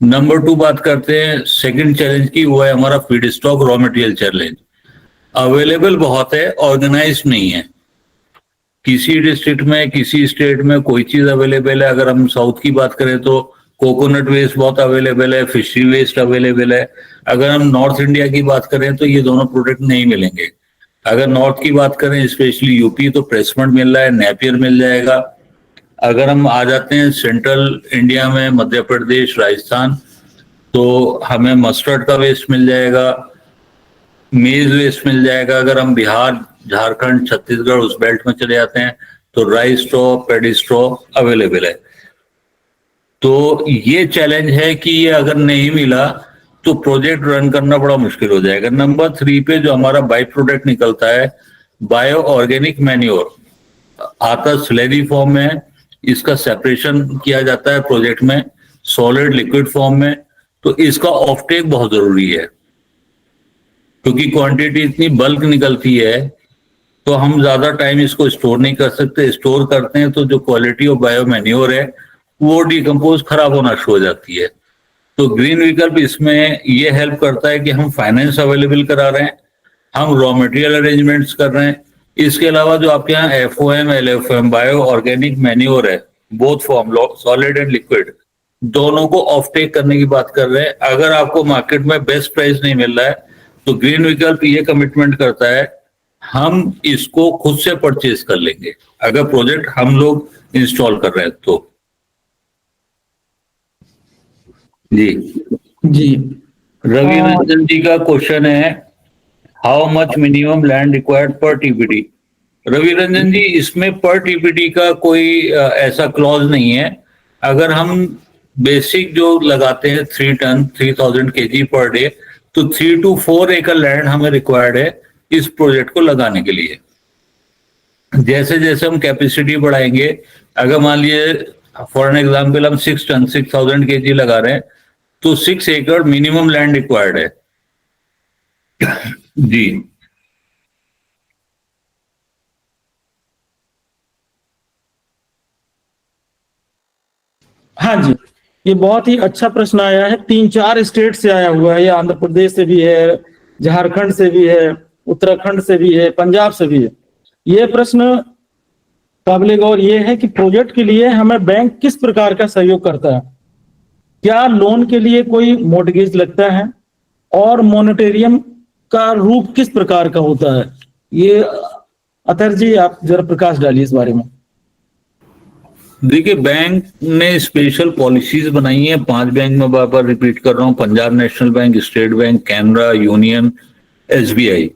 नंबर 2 बात करते हैं सेकंड चैलेंज की, वो है हमारा feed stock raw material challenge. Available बहुत है, ऑर्गेनाइज नहीं है। किसी डिस्ट्रिक्ट में, किसी स्टेट में कोई चीज अवेलेबल है। अगर हम साउथ की बात करें तो कोकोनट वेस्ट बहुत अवेलेबल है, फिशरी वेस्ट अवेलेबल है। अगर हम नॉर्थ इंडिया की बात करें तो ये दोनों प्रोडक्ट नहीं मिलेंगे। अगर नॉर्थ की बात करें स्पेशली यूपी, तो प्रेसमेंट मिल रहा है, नेपियर मिल जाएगा। अगर हम आ जाते हैं सेंट्रल इंडिया में, मध्य प्रदेश, राजस्थान, तो हमें मस्टर्ड का वेस्ट मिल जाएगा, मेज वेस्ट मिल जाएगा। अगर हम बिहार, झारखंड, छत्तीसगढ़ उस बेल्ट में चले जाते हैं तो राइस स्ट्रॉ, पेडी स्ट्रॉ अवेलेबल है। तो ये चैलेंज है कि ये अगर नहीं मिला तो प्रोजेक्ट रन करना बड़ा मुश्किल हो जाएगा। नंबर 3 पे जो हमारा बाई प्रोडक्ट निकलता है, बायो ऑर्गेनिक मैन्योर आता स्लरी फॉर्म में, इसका सेपरेशन किया जाता है प्रोजेक्ट में सॉलिड लिक्विड फॉर्म में। तो इसका ऑफटेक बहुत जरूरी है क्योंकि क्वांटिटी इतनी बल्क निकलती है तो हम ज्यादा टाइम इसको स्टोर नहीं कर सकते। स्टोर करते हैं तो जो क्वालिटी ऑफ बायो मैन्योर है वो डिकम्पोज खराब होना शुरू हो जाती है। तो ग्रीन विकल्प इसमें ये हेल्प करता है कि हम फाइनेंस अवेलेबल करा रहे हैं, हम रॉ मटेरियल अरेंजमेंट्स कर रहे हैं। इसके अलावा जो आपके यहाँ FOM, LFM, bio organic manure है, both form, solid and liquid, दोनों को ऑफ टेक करने की बात कर रहे हैं। अगर आपको मार्केट में बेस्ट प्राइस नहीं मिल रहा है तो ग्रीन विकल्प ये कमिटमेंट करता है हम इसको खुद से परचेज कर लेंगे अगर प्रोजेक्ट हम लोग इंस्टॉल कर रहे हैं तो। जी जी रवि रंजन जी का क्वेश्चन है, how much minimum land required पर टीपीडी। रवि रंजन जी, इसमें पर टीपीडी का कोई ऐसा क्लॉज नहीं है। अगर हम बेसिक जो लगाते हैं 3 टन 3000 kg पर डे, तो 3 to 4 एकड़ लैंड हमें रिक्वायर्ड है इस प्रोजेक्ट को लगाने के लिए। जैसे जैसे हम कैपेसिटी बढ़ाएंगे, अगर मान लीजिए फॉर एन एग्जाम्पल हम 6 टन 6000 kg लगा रहे हैं तो 6 एकड़ मिनिमम लैंड रिक्वायर्ड है। जी हाँ जी, ये बहुत ही अच्छा प्रश्न आया है। 3-4 स्टेट से आया हुआ है। ये आंध्र प्रदेश से भी है, झारखंड से भी है, उत्तराखंड से भी है, पंजाब से भी है। ये प्रश्न काबिल गौर ये है कि प्रोजेक्ट के लिए हमें बैंक किस प्रकार का सहयोग करता है, क्या लोन के लिए कोई मॉर्गेज लगता है और मॉनिटरियम का रूप किस प्रकार का होता है। ये अतर जी आप जरा प्रकाश डालिए इस बारे में। देखिए, बैंक ने स्पेशल पॉलिसीज बनाई हैं। 5 बैंक में बार बार रिपीट कर रहा हूँ, Punjab national bank, state bank, Canara, union, SBI,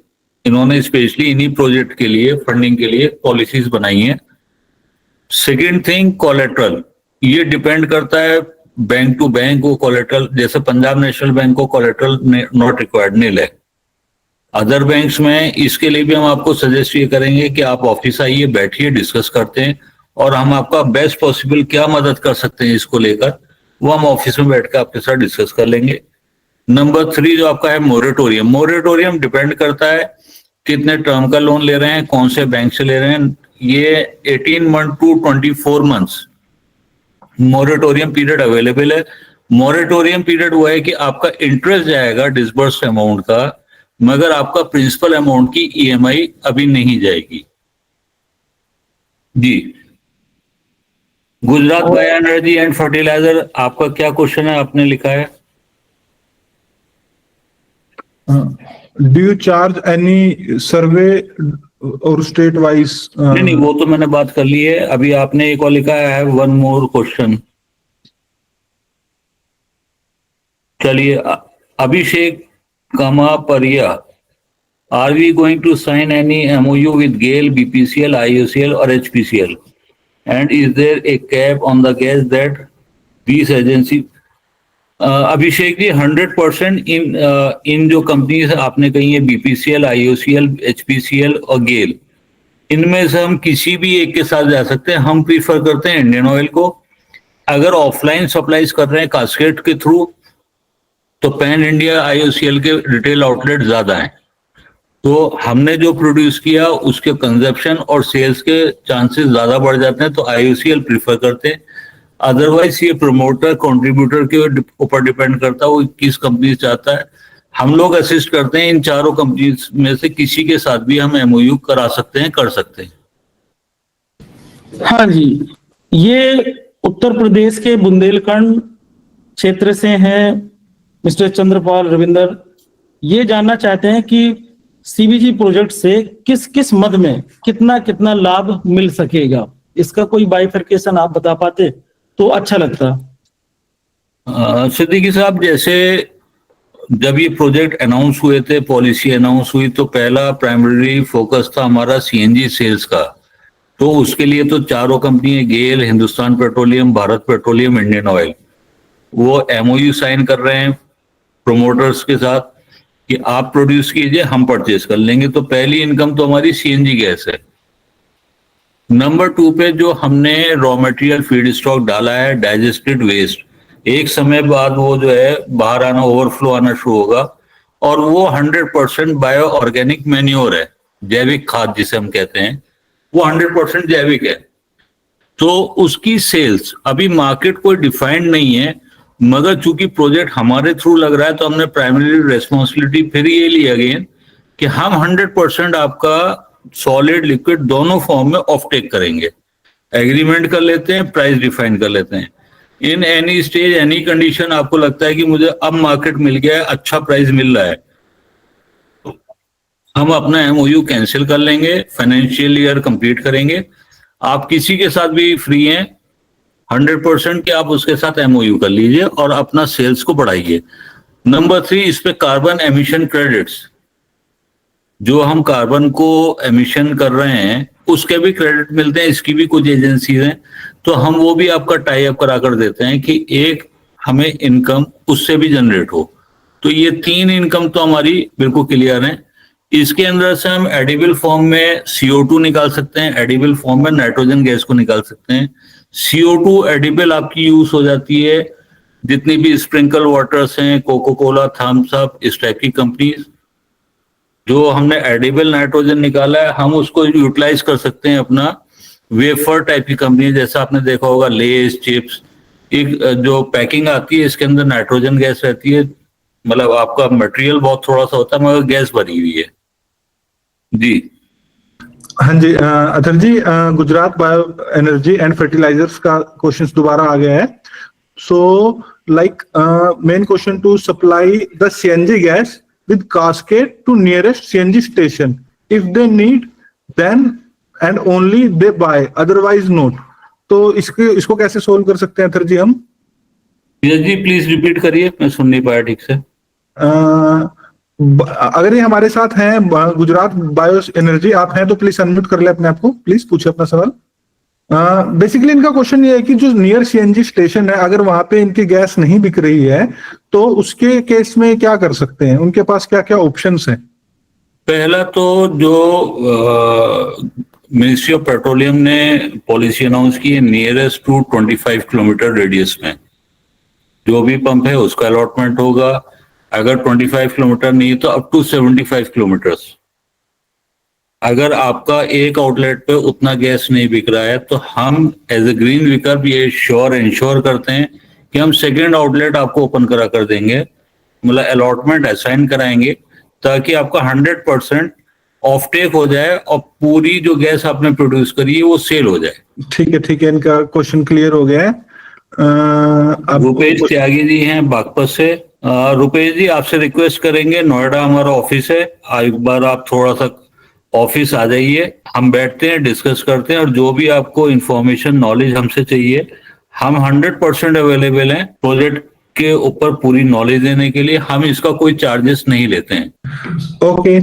इन्होंने स्पेशली इन्हीं प्रोजेक्ट के लिए फंडिंग के लिए पॉलिसीज बनाई हैं। सेकेंड थिंग, कोलेट्रल, ये डिपेंड करता है बैंक टू बैंक को कोलेट्रल। जैसे पंजाब नेशनल बैंक को कोलेट्रल नॉट रिक्वायर्ड नील है। अदर बैंक्स में इसके लिए भी हम आपको सजेस्ट ये करेंगे कि आप ऑफिस आइए, बैठिए, डिस्कस करते हैं और हम आपका बेस्ट पॉसिबल क्या मदद कर सकते हैं इसको लेकर, वो हम ऑफिस में बैठ कर आपके साथ डिस्कस कर लेंगे। नंबर 3 जो आपका है मोरेटोरियम। मोरेटोरियम डिपेंड करता है कितने टर्म का लोन ले रहे हैं, कौन से बैंक से ले रहे हैं। ये 18 month to 24 months moratorium period available है। मोरेटोरियम पीरियड हुआ है कि आपका इंटरेस्ट जाएगा डिसबर्स अमाउंट का, मगर आपका प्रिंसिपल अमाउंट की EMI अभी नहीं जाएगी। जी, Gujarat bio energy and fertiliser, आपका क्या क्वेश्चन है, आपने लिखा है? Do you charge any survey or state wise? नहीं, वो तो मैंने बात कर ली है। अभी आपने एक और लिखा है, वन मोर क्वेश्चन। चलिए, अभिषेक Kamapariya, are we going to sign any MOU with GAIL, BPCL, IOCL or HPCL? And is there a cap on the gas that these agencies? Abhishek ji 100% इन जो कंपनीज आपने कही है बीपीसीएल, आईओसीएल, एचपीसीएल और गेल, इनमें से हम किसी भी एक के साथ जा सकते हैं। हम प्रीफर करते हैं इंडियन ऑयल को। अगर ऑफलाइन सप्लाईज कर रहे हैं कास्केट के थ्रू तो पैन इंडिया आईओसीएल के रिटेल आउटलेट ज्यादा हैं, तो हमने जो प्रोड्यूस किया उसके कंजप्शन और सेल्स के चांसेस ज्यादा बढ़ जाते हैं, तो आईओसीएल प्रीफर करते हैं। अदरवाइज ये प्रमोटर कंट्रीब्यूटर के ऊपर डिपेंड करता है वो किस कंपनी चाहता है। हम लोग असिस्ट करते हैं इन चारों कंपनीज में से किसी के साथ भी हम एमओयू करा सकते हैं, कर सकते हैं। हाँ जी, ये उत्तर प्रदेश के बुंदेलखंड क्षेत्र से हैं मिस्टर चंद्रपाल रविंदर। ये जानना चाहते हैं कि सीबीजी प्रोजेक्ट से किस किस मद में कितना कितना लाभ मिल सकेगा, इसका कोई बाइफरकेशन आप बता पाते तो अच्छा लगता। सिद्दीकी साहब, जैसे जब ये प्रोजेक्ट अनाउंस हुए थे, पॉलिसी अनाउंस हुई, तो पहला प्राइमरी फोकस था हमारा सीएनजी सेल्स का। तो उसके लिए तो चारों कंपनी है, GAIL, Hindustan Petroleum, Bharat Petroleum, Indian Oil, वो एमओयू साइन कर रहे हैं प्रोमोटर्स के साथ कि आप प्रोड्यूस कीजिए, हम परचेज कर लेंगे। तो पहली इनकम तो हमारी सीएनजी गैस है। नंबर 2 पे जो हमने रॉ मटेरियल फीड स्टॉक डाला है, डाइजेस्टेड वेस्ट, एक समय बाद वो जो है बाहर आना, ओवरफ्लो आना शुरू होगा, और वो 100% बायो ऑर्गेनिक मैन्योर है, जैविक खाद जिसे हम कहते हैं, वो 100% जैविक है। तो उसकी सेल्स अभी मार्केट कोई डिफाइंड नहीं है, मगर चूंकि प्रोजेक्ट हमारे थ्रू लग रहा है तो हमने प्राइमरी रेस्पॉन्सिबिलिटी फिर ये ली अगेन कि हम 100% आपका सॉलिड लिक्विड दोनों फॉर्म में ऑफ टेक करेंगे। एग्रीमेंट कर लेते हैं, प्राइस डिफाइन कर लेते हैं। In any stage, any condition आपको लगता है कि मुझे अब मार्केट मिल गया है, अच्छा प्राइस मिल रहा है, तो हम अपना एमओयू कैंसिल कर लेंगे, फाइनेंशियल ईयर कंप्लीट करेंगे। आप किसी के साथ भी फ्री हैं 100% कि आप उसके साथ एमओयू कर लीजिए और अपना सेल्स को बढ़ाइए। नंबर 3, इस पे कार्बन एमिशन क्रेडिट्स, जो हम कार्बन को एमिशन कर रहे हैं उसके भी क्रेडिट मिलते हैं, इसकी भी कुछ एजेंसीज हैं, तो हम वो भी आपका टाई अप करा कर देते हैं कि एक हमें इनकम उससे भी जनरेट हो। तो ये 3 इनकम तो हमारी बिल्कुल क्लियर है। इसके अंदर से हम एडिबल फॉर्म में CO2 निकाल सकते हैं, एडिबल फॉर्म में नाइट्रोजन गैस को निकाल सकते हैं। CO2 एडिबल आपकी यूज हो जाती है जितनी भी स्प्रिंकल वाटर्स हैं, कोको कोला, थम्स अप, इस टाइप की कंपनीज। जो हमने एडिबल नाइट्रोजन निकाला है हम उसको यूटिलाइज कर सकते हैं अपना वेफर टाइप की कंपनी, जैसा आपने देखा होगा लेस, चिप्स, एक जो पैकिंग आती है इसके अंदर नाइट्रोजन गैस रहती है, मतलब आपका मटेरियल बहुत थोड़ा सा होता है मगर गैस भरी हुई है। जी हाँ जी, Attar ji, Gujarat bio energy and fertilisers का क्वेश्चन दोबारा आ गया है। So like main question to supply the CNG gas with cascade to nearest CNG station. If they need, then and only they buy, otherwise not. तो इसको कैसे सोल्व कर सकते हैं थर जी हम? जी प्लीज रिपीट करिए, मैं सुन नहीं पाया ठीक से। अगर ये हमारे साथ हैं गुजरात बायो एनर्जी, आप हैं तो प्लीज अनम्यूट कर ले अपने आप को, प्लीज पूछिए अपना सवाल। बेसिकली इनका क्वेश्चन ये है कि जो नियर सीएनजी स्टेशन है, अगर वहां पे इनकी गैस नहीं बिक रही है तो उसके केस में क्या कर सकते हैं, उनके पास क्या क्या ऑप्शंस हैं? पहला तो जो मिनिस्ट्री ऑफ पेट्रोलियम ने पॉलिसी अनाउंस की है, नियरेस्ट टू 25 किलोमीटर रेडियस में जो भी पंप है उसका अलॉटमेंट होगा। अगर 25 किलोमीटर नहीं तो अप टू 75 किलोमीटर्स। अगर आपका एक आउटलेट पे उतना गैस नहीं बिक रहा है तो हम एज ए ग्रीन विकल्प ये इंश्योर करते हैं कि हम सेकेंड आउटलेट आपको ओपन करा कर देंगे, मतलब अलॉटमेंट असाइन कराएंगे ताकि आपका 100% ऑफ टेक हो जाए और पूरी जो गैस आपने प्रोड्यूस करी है वो सेल हो जाए। ठीक है, इनका क्वेश्चन क्लियर हो गया है। रुपेश त्यागी जी हैं बागपत से। रुपेश जी, आपसे रिक्वेस्ट करेंगे, नोएडा हमारा ऑफिस है, एक बार आप थोड़ा सा ऑफिस आ जाइए, हम बैठते हैं, डिस्कस करते हैं और जो भी आपको इंफॉर्मेशन नॉलेज हमसे चाहिए हम 100% अवेलेबल हैं प्रोजेक्ट के ऊपर पूरी नॉलेज देने के लिए। हम इसका कोई चार्जेस नहीं लेते हैं। Okay,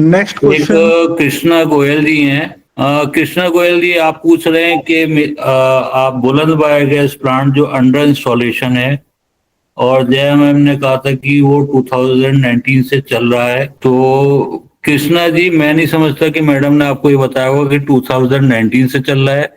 next question Krishna Goyal ji हैं। कृष्णा गोयल जी, आप पूछ रहे हैं कि आप बुलंद बायोगैस प्लांट जो अंडर इंस्टॉलेशन है और जया मैम ने कहा था कि वो 2019 से चल रहा है। तो कृष्णा जी, मैं नहीं समझता कि मैडम ने आपको ये बताया होगा कि 2019 से चल रहा है।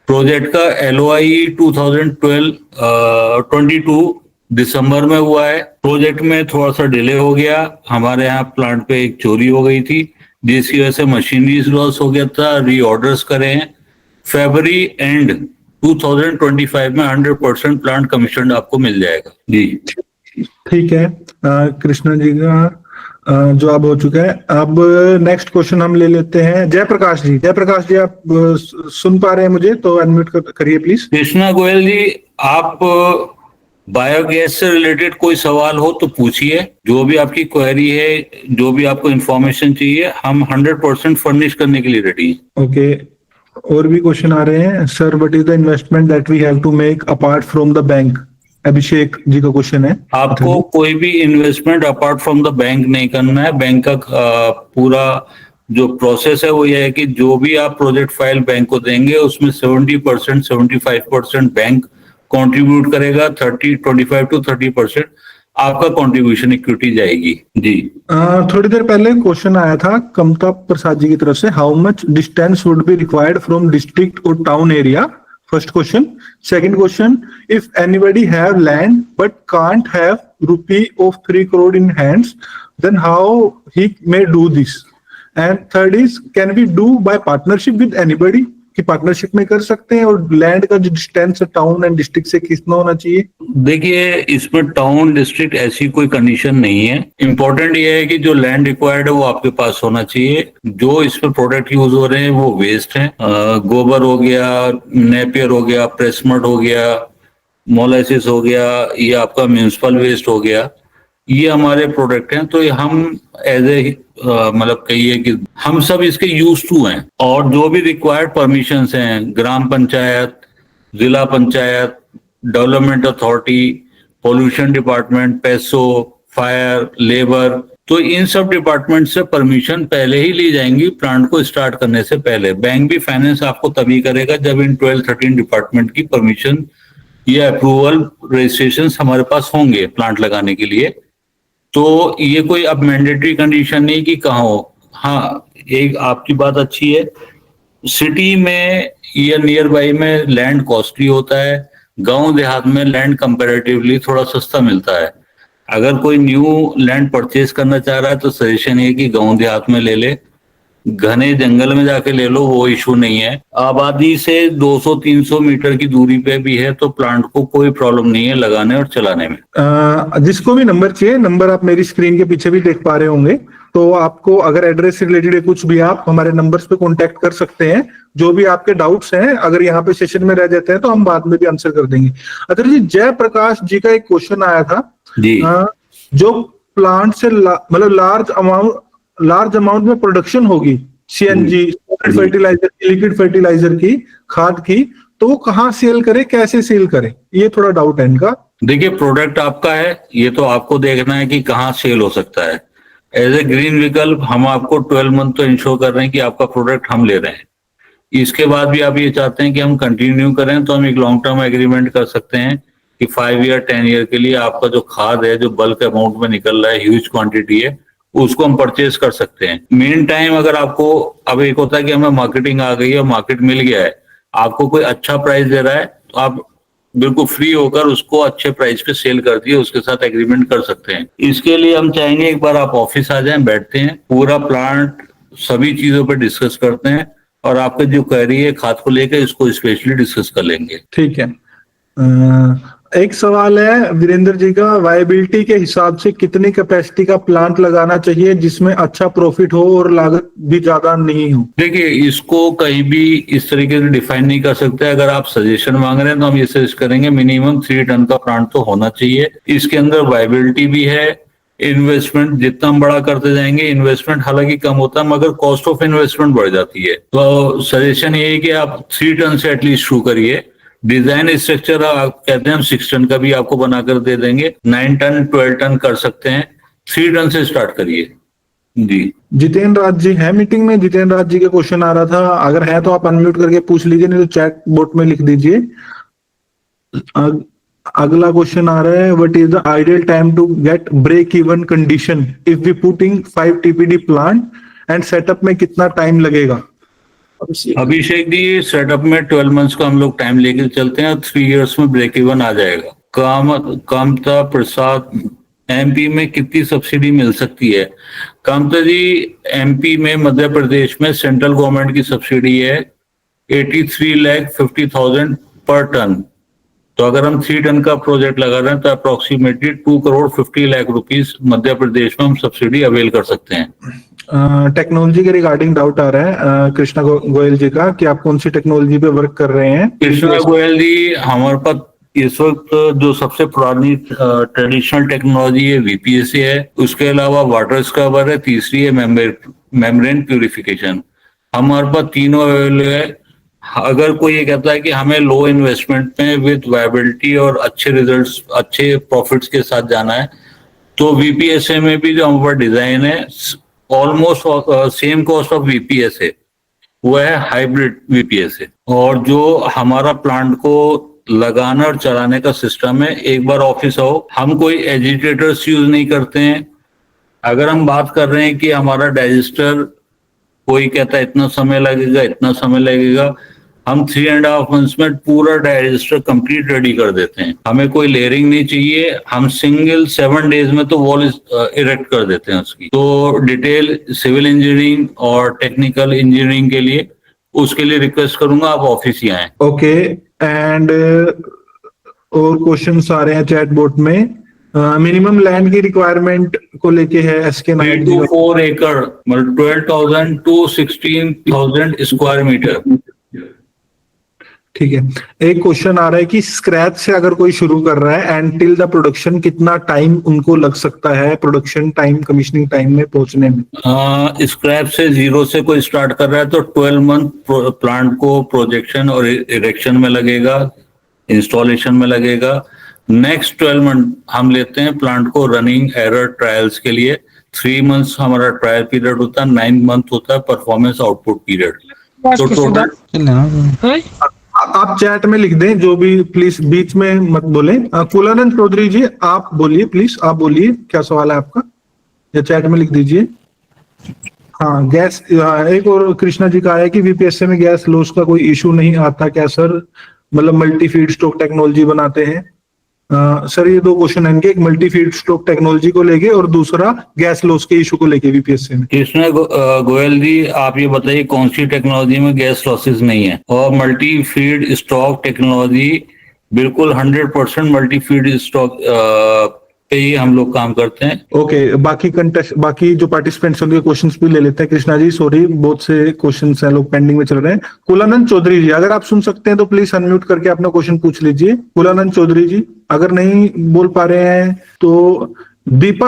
प्रोजेक्ट का LOI 2022 दिसंबर में हुआ है। प्रोजेक्ट में थोड़ा सा डिले हो गया, हमारे यहाँ प्लांट पे एक चोरी हो गई थी जिसकी वजह से मशीनरीज लॉस हो गया था, रीऑर्डर्स करे हैं। फरवरी एंड 2025 में 100% प्लांट कमीशन आपको मिल जाएगा जी। ठीक है, कृष्णा जी का जवाब हो चुका है। अब नेक्स्ट क्वेश्चन हम ले लेते हैं जयप्रकाश जी। जयप्रकाश जी, आप सुन पा रहे हैं मुझे? तो अनम्यूट करिए प्लीज। कृष्णा गोयल जी, आप बायोगैस से रिलेटेड कोई सवाल हो तो पूछिए, जो भी आपकी क्वेरी है, जो भी आपको इंफॉर्मेशन चाहिए, हम 100% फर्निश करने के लिए रेडी हैं। ओके, और भी क्वेश्चन आ रहे हैं। Sir, what is the investment that we have to make apart from the bank? Abhishek ji का क्वेश्चन है। आपको कोई भी investment apart from the bank नहीं करना है। बैंक का पूरा जो प्रोसेस है वो ये है कि जो भी आप प्रोजेक्ट फाइल बैंक को देंगे उसमें 70% 75% बैंक कंट्रीब्यूट करेगा, 25 to 30% आपका कंट्रीब्यूशन इक्विटी जाएगी जी। थोड़ी देर पहले क्वेश्चन आया था कमता प्रसाद जी की तरफ से, how much distance would be required from district और town area? First question. Second question, if anybody have land but can't have rupee of 3 crore in hands, then how he may do this? And third is, can we do by partnership with anybody? कि partnership में कर सकते हैं? और land का जो distance town and district से कितना होना चाहिए? देखिए, इसमें टाउन डिस्ट्रिक्ट ऐसी कोई कंडीशन नहीं है। इंपॉर्टेंट ये है कि जो लैंड रिक्वायर्ड है वो आपके पास होना चाहिए। जो इसमें प्रोडक्ट यूज हो रहे हैं वो वेस्ट हैं, गोबर हो गया, नेपियर हो गया, प्रेसमड हो गया, मोलासिस हो गया, ये आपका म्यूनिसिपल वेस्ट हो गया, ये हमारे प्रोडक्ट हैं। तो ये हम एज ए मतलब कहिए कि हम सब इसके यूज टू हैं। और जो भी रिक्वायर्ड परमिशंस हैं, ग्राम पंचायत, जिला panchayat, development authority, pollution department, पैसो, फायर, लेबर, तो इन सब डिपार्टमेंट से परमिशन पहले ही ली जाएंगी प्लांट को स्टार्ट करने से पहले। बैंक भी फाइनेंस आपको तभी करेगा जब इन 12-13 डिपार्टमेंट की परमिशन या अप्रूवल रजिस्ट्रेशन हमारे पास होंगे प्लांट लगाने के लिए। तो ये कोई अब मैंडेटरी कंडीशन नहीं कि कहाँ हो। हाँ, एक आपकी बात अच्छी है, सिटी में या नियर बाई में लैंड कॉस्टली होता है, गांव देहात में लैंड कंपैरेटिवली थोड़ा सस्ता मिलता है। अगर कोई न्यू लैंड परचेज करना चाह रहा है तो सजेशन है कि गांव देहात में ले ले, घने जंगल में जाके ले लो, वो इशू नहीं है। आबादी से 200-300 मीटर की दूरी पे भी है तो प्लांट को कोई प्रॉब्लम नहीं है लगाने और चलाने में। जिसको भी नंबर चाहिए, नंबर आप मेरी स्क्रीन के पीछे भी देख पा रहे होंगे। तो आपको अगर एड्रेस से रिलेटेड कुछ भी, आप हमारे नंबर्स पे कांटेक्ट कर सकते हैं। जो भी आपके डाउट्स हैं, अगर यहाँ पे सेशन में रह जाते हैं तो हम बाद में भी आंसर कर देंगे। अतर जी, जयप्रकाश जी का एक क्वेश्चन आया था जी। जो प्लांट से मतलब लार्ज अमाउंट में प्रोडक्शन होगी CNG, फर्टिलाइजर, लिक्विड फर्टिलाइजर की, खाद की, तो वो कहाँ सेल करे, कैसे सेल करे, ये थोड़ा डाउट है इनका। देखिए, प्रोडक्ट आपका है, ये तो आपको देखना है कि कहाँ सेल हो सकता है। एज ए ग्रीन विकल्प हम आपको 12 मंथ तो इंश्योर कर रहे हैं कि आपका प्रोडक्ट हम ले रहे हैं। इसके बाद भी आप ये चाहते हैं कि हम कंटिन्यू करें तो हम एक लॉन्ग टर्म एग्रीमेंट कर सकते हैं कि 5 ईयर 10 ईयर के लिए आपका जो खाद है, जो बल्क अमाउंट में निकल रहा है, ह्यूज क्वांटिटी है, उसको हम परचेज कर सकते हैं। मेन टाइम अगर आपको, अब एक होता है कि हमें मार्केटिंग आ गई है, मार्केट मिल गया है, आपको कोई अच्छा प्राइस दे रहा है तो आप बिल्कुल फ्री होकर उसको अच्छे प्राइस पे सेल कर दिए, उसके साथ एग्रीमेंट कर सकते हैं। इसके लिए हम चाहेंगे एक बार आप ऑफिस आ जाएं, बैठते हैं, पूरा प्लांट सभी चीजों पे डिस्कस करते हैं और आपका जो क्वेरी है खाद को लेकर इसको स्पेशली डिस्कस कर लेंगे। ठीक है। एक सवाल है वीरेंद्र जी का, वायबिलिटी के हिसाब से कितनी कैपेसिटी का प्लांट लगाना चाहिए जिसमें अच्छा प्रॉफिट हो और लागत भी ज्यादा नहीं हो? देखिए, इसको कहीं भी इस तरीके से डिफाइन नहीं कर सकते। अगर आप सजेशन मांग रहे हैं तो हम ये सजेस्ट करेंगे मिनिमम 3 टन का प्लांट तो होना चाहिए। इसके अंदर वायबिलिटी भी है, इन्वेस्टमेंट जितना हम बड़ा करते जाएंगे, इन्वेस्टमेंट हालांकि कम होता है मगर कॉस्ट ऑफ इन्वेस्टमेंट बढ़ जाती है। तो सजेशन ये है कि आप 3 टन से एटलीस्ट शुरू करिए। डिजाइन स्ट्रक्चर आप कहते हैं हम 6 टन का भी आपको बनाकर दे देंगे, 9 टन 12 टन कर सकते हैं, 3 टन से स्टार्ट करिए जी। जितेंद्र राज जी है मीटिंग में? जितेंद्र राज जी का क्वेश्चन आ रहा था, अगर है तो आप अनम्यूट करके पूछ लीजिए, नहीं तो चैट बोट में लिख दीजिए। अगला क्वेश्चन आ रहा है, what is the ideal time to get break even condition if we putting 5 TPD plant and setup में कितना टाइम लगेगा? अभिषेक जी, सेटअप में 12 मंथ्स का हम लोग टाइम लेके चलते हैं और 3 इयर्स में ब्रेक इवन आ जाएगा। कामता प्रसाद, एमपी में कितनी सब्सिडी मिल सकती है? कामता जी, एमपी में, मध्य प्रदेश में सेंट्रल गवर्नमेंट की सब्सिडी है 83,50,000 पर टन। तो अगर हम 3 टन का प्रोजेक्ट लगा रहे हैं तो अप्रोक्सीमेटली 2,50,00,000 रुपीस मध्य प्रदेश में हम सब्सिडी अवेल कर सकते हैं। टेक्नोलॉजी के रिगार्डिंग डाउट आ रहा है कृष्णा गोयल जी का कि आप कौन सी टेक्नोलॉजी पे वर्क कर रहे हैं? कृष्णा गोयल जी, हमारे पास इस वक्त जो सबसे पुरानी ट्रेडिशनल टेक्नोलॉजी है वीपीएससी है, उसके अलावा वाटर स्क्रबर है, तीसरी है मेम्ब्रेन प्यूरिफिकेशन। हमारे पास तीनों अवेलेबल है। अगर कोई ये कहता है कि हमें लो इन्वेस्टमेंट में विद वायबिलिटी और अच्छे रिजल्ट्स, अच्छे प्रॉफिट्स के साथ जाना है, तो वीपीएसए में भी जो हमारे डिजाइन है almost same cost of VPS है, वो है हाइब्रिड वीपीएस है। और जो हमारा प्लांट को लगाना और चलाने का सिस्टम है, एक बार ऑफिस आओ, हम कोई एजिटेटर्स यूज नहीं करते हैं। अगर हम बात कर रहे हैं कि हमारा डाइजेस्टर, कोई कहता है इतना समय लगेगा, इतना समय लगेगा, हम 3.5 मंथ्स में पूरा डाइजेस्टर कंप्लीट रेडी कर देते हैं। हमें कोई लेयरिंग नहीं चाहिए, हम सिंगल 7 डेज में तो वॉल इरेक्ट कर देते हैं उसकी। तो डिटेल सिविल इंजीनियरिंग और टेक्निकल इंजीनियरिंग के लिए, उसके लिए रिक्वेस्ट करूंगा आप ऑफिस ही आए। ओके, एंड और क्वेश्चंस आ रहे हैं चैट बोट में। मिनिमम लैंड की रिक्वायरमेंट को लेके है एसके 3 to 4 एकड़, मतलब 12,000 to 16,000 स्क्वायर मीटर। ठीक है। एक क्वेश्चन आ रहा है कि स्क्रैच से अगर कोई शुरू कर रहा है एंड टिल द प्रोडक्शन, कितना टाइम उनको लग सकता है प्रोडक्शन टाइम, कमीशनिंग टाइम में पहुंचने में? स्क्रैप से, जीरो से कोई स्टार्ट कर रहा है तो 12 मंथ प्लांट को प्रोजेक्शन और इरेक्शन में लगेगा, इंस्टॉलेशन में लगेगा। नेक्स्ट 12 मंथ हम लेते हैं प्लांट को रनिंग एरर ट्रायल्स के लिए। 3 मंथ्स हमारा ट्रायल पीरियड होता है, 9 मंथ होता है परफॉर्मेंस आउटपुट पीरियड। तो टोटल आप चैट में लिख दें जो भी, प्लीज बीच में मत बोले। कुलानंद चौधरी जी, आप बोलिए प्लीज, आप बोलिए क्या सवाल है आपका, या चैट में लिख दीजिए। हाँ, गैस, एक और कृष्णा जी का है कि वीपीएससी में गैस लॉस का कोई इशू नहीं आता क्या सर? मतलब मल्टी फीड स्टॉक टेक्नोलॉजी बनाते हैं। सर ये 2 क्वेश्चन हैं, एक मल्टी फीड स्टॉक टेक्नोलॉजी को लेके और दूसरा गैस लॉस के इशू को लेके वीपीएससी में। कृष्णा गोयल जी, आप ये बताइए कौन सी टेक्नोलॉजी में गैस लॉसेस नहीं है? और मल्टी फीड स्टॉक टेक्नोलॉजी बिल्कुल 100% मल्टी फीड स्टॉक पे ही हम लोग काम करते हैं। ओके, बाकी जो पार्टिसिपेंट्स होंगे क्वेश्चंस भी ले लेते हैं। कृष्णा जी सॉरी, बहुत से क्वेश्चंस हैं, लोग पेंडिंग में चल रहे हैं। कुलानंद चौधरी जी, अगर आप सुन सकते हैं तो प्लीज अनम्यूट करके अपना क्वेश्चन पूछ लीजिए। कुलानंद चौधरी जी, अगर नहीं बोल पा रहे हैं तो दीपा,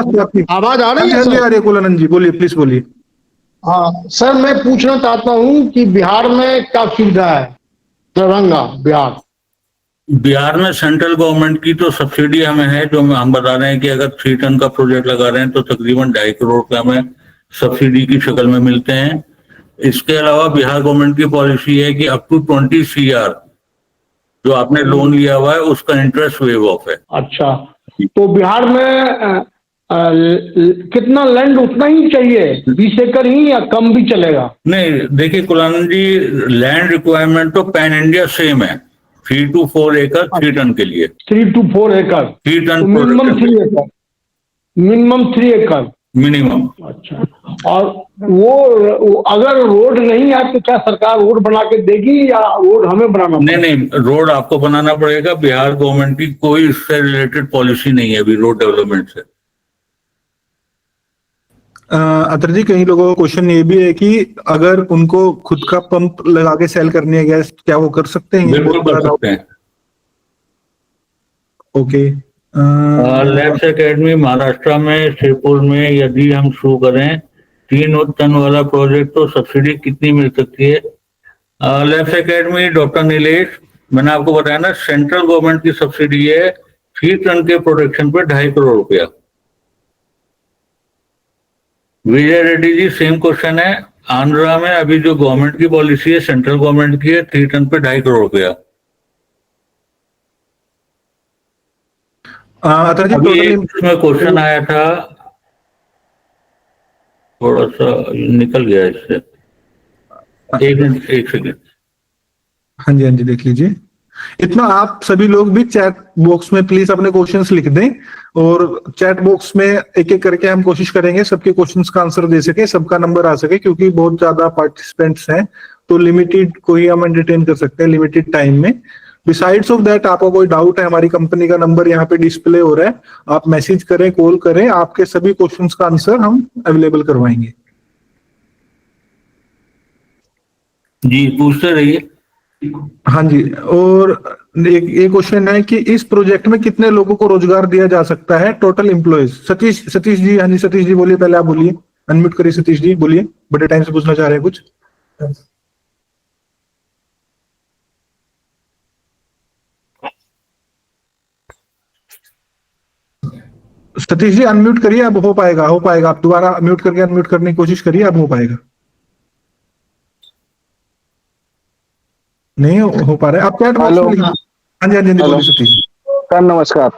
आवाज आ रही है आ सर? रही है। कुलानंद जी बोलिए, प्लीज बोलिए। हाँ सर, मैं पूछना चाहता हूँ कि बिहार में क्या सुविधा है? दरभंगा, बिहार। बिहार में सेंट्रल गवर्नमेंट की तो सब्सिडी हमें है, जो हम बता रहे हैं कि अगर 3 टन का प्रोजेक्ट लगा रहे हैं तो तकरीबन 2.5 करोड़ रुपए हमें सब्सिडी की शक्ल में मिलते हैं। इसके अलावा बिहार गवर्नमेंट की पॉलिसी है कि अप टू 20 CR जो आपने लोन लिया हुआ है उसका इंटरेस्ट वेव ऑफ है। अच्छा, तो बिहार में कितना लैंड उतना ही चाहिए, 20 एकड़ ही, या कम भी चलेगा? नहीं, देखिए कुलानंद जी, लैंड रिक्वायरमेंट तो पैन इंडिया सेम है, 3 to 4 एकड़ 3 टन के लिए। 3 to 4 एकड़, 3 टन मिनिमम 3 एकड़, मिनिमम 3 एकड़ मिनिमम। अच्छा, और वो अगर रोड नहीं है तो क्या सरकार रोड बना के देगी या रोड हमें बनाना? नहीं, रोड आपको बनाना पड़ेगा। बिहार गवर्नमेंट की कोई इससे रिलेटेड पॉलिसी नहीं है अभी रोड डेवलपमेंट से। अतर जी, कई लोगों का क्वेश्चन ये भी है कि अगर उनको खुद का पंप लगा के सेल करनी है गैस, क्या वो कर सकते हैं? बिल्कुल कर सकते हैं। ओके, लैब्स एकेडमी महाराष्ट्र में, श्रीपुर में यदि हम शुरू करें 3 टन वाला प्रोजेक्ट तो सब्सिडी कितनी मिल सकती है? लैब्स एकेडमी, डॉक्टर नीलेश, मैंने आपको बताया ना, सेंट्रल गवर्नमेंट की सब्सिडी है 3 टन के प्रोडक्शन पे 2.5 करोड़ रुपया। विजय रेड्डी जी, सेम क्वेश्चन है। आंध्रा में अभी जो गवर्नमेंट की पॉलिसी है, सेंट्रल गवर्नमेंट की है, 3 टन पे 2.5 करोड़ रुपया। अतर जी अभी टोटल इसमें क्वेश्चन आया था, थोड़ा सा निकल गया इससे, एक मिनट, एक सेकंड। हाँ जी, हाँ जी, देख लीजिए। इतना आप सभी लोग भी चैट बॉक्स में प्लीज अपने क्वेश्चंस लिख दें, और चैट बॉक्स में एक एक करके हम कोशिश करेंगे सबके क्वेश्चंस का आंसर दे सके, सबका नंबर आ सके, क्योंकि बहुत ज्यादा पार्टिसिपेंट्स हैं, तो लिमिटेड को ही हम एंटरटेन कर सकते हैं लिमिटेड टाइम में। बिसाइड्स ऑफ दैट, आपको कोई डाउट है, हमारी कंपनी का नंबर यहाँ पे डिस्प्ले हो रहा है, आप मैसेज करें, कॉल करें, आपके सभी क्वेश्चंस का आंसर हम अवेलेबल करवाएंगे। जी, पूछते रहिए। हाँ जी, और एक क्वेश्चन है कि इस प्रोजेक्ट में कितने लोगों को रोजगार दिया जा सकता है, टोटल एम्प्लॉयज। सतीश जी, हाँ जी, सतीश जी बोलिए, पहले आप बोलिए, अनम्यूट करिए सतीश जी, बोलिए, बड़े टाइम से पूछना चाह रहे हैं कुछ। सतीश जी अनम्यूट करिए, अब हो पाएगा, हो पाएगा, आप दोबारा म्यूट करके अनम्यूट करने की कोशिश करिए, अब हो पाएगा। नहीं हो पा रहा है, आप चैट बॉक्स में लिखिए। हाँ जी, हाँ जी, बोलिए सतीश जी। सर नमस्कार।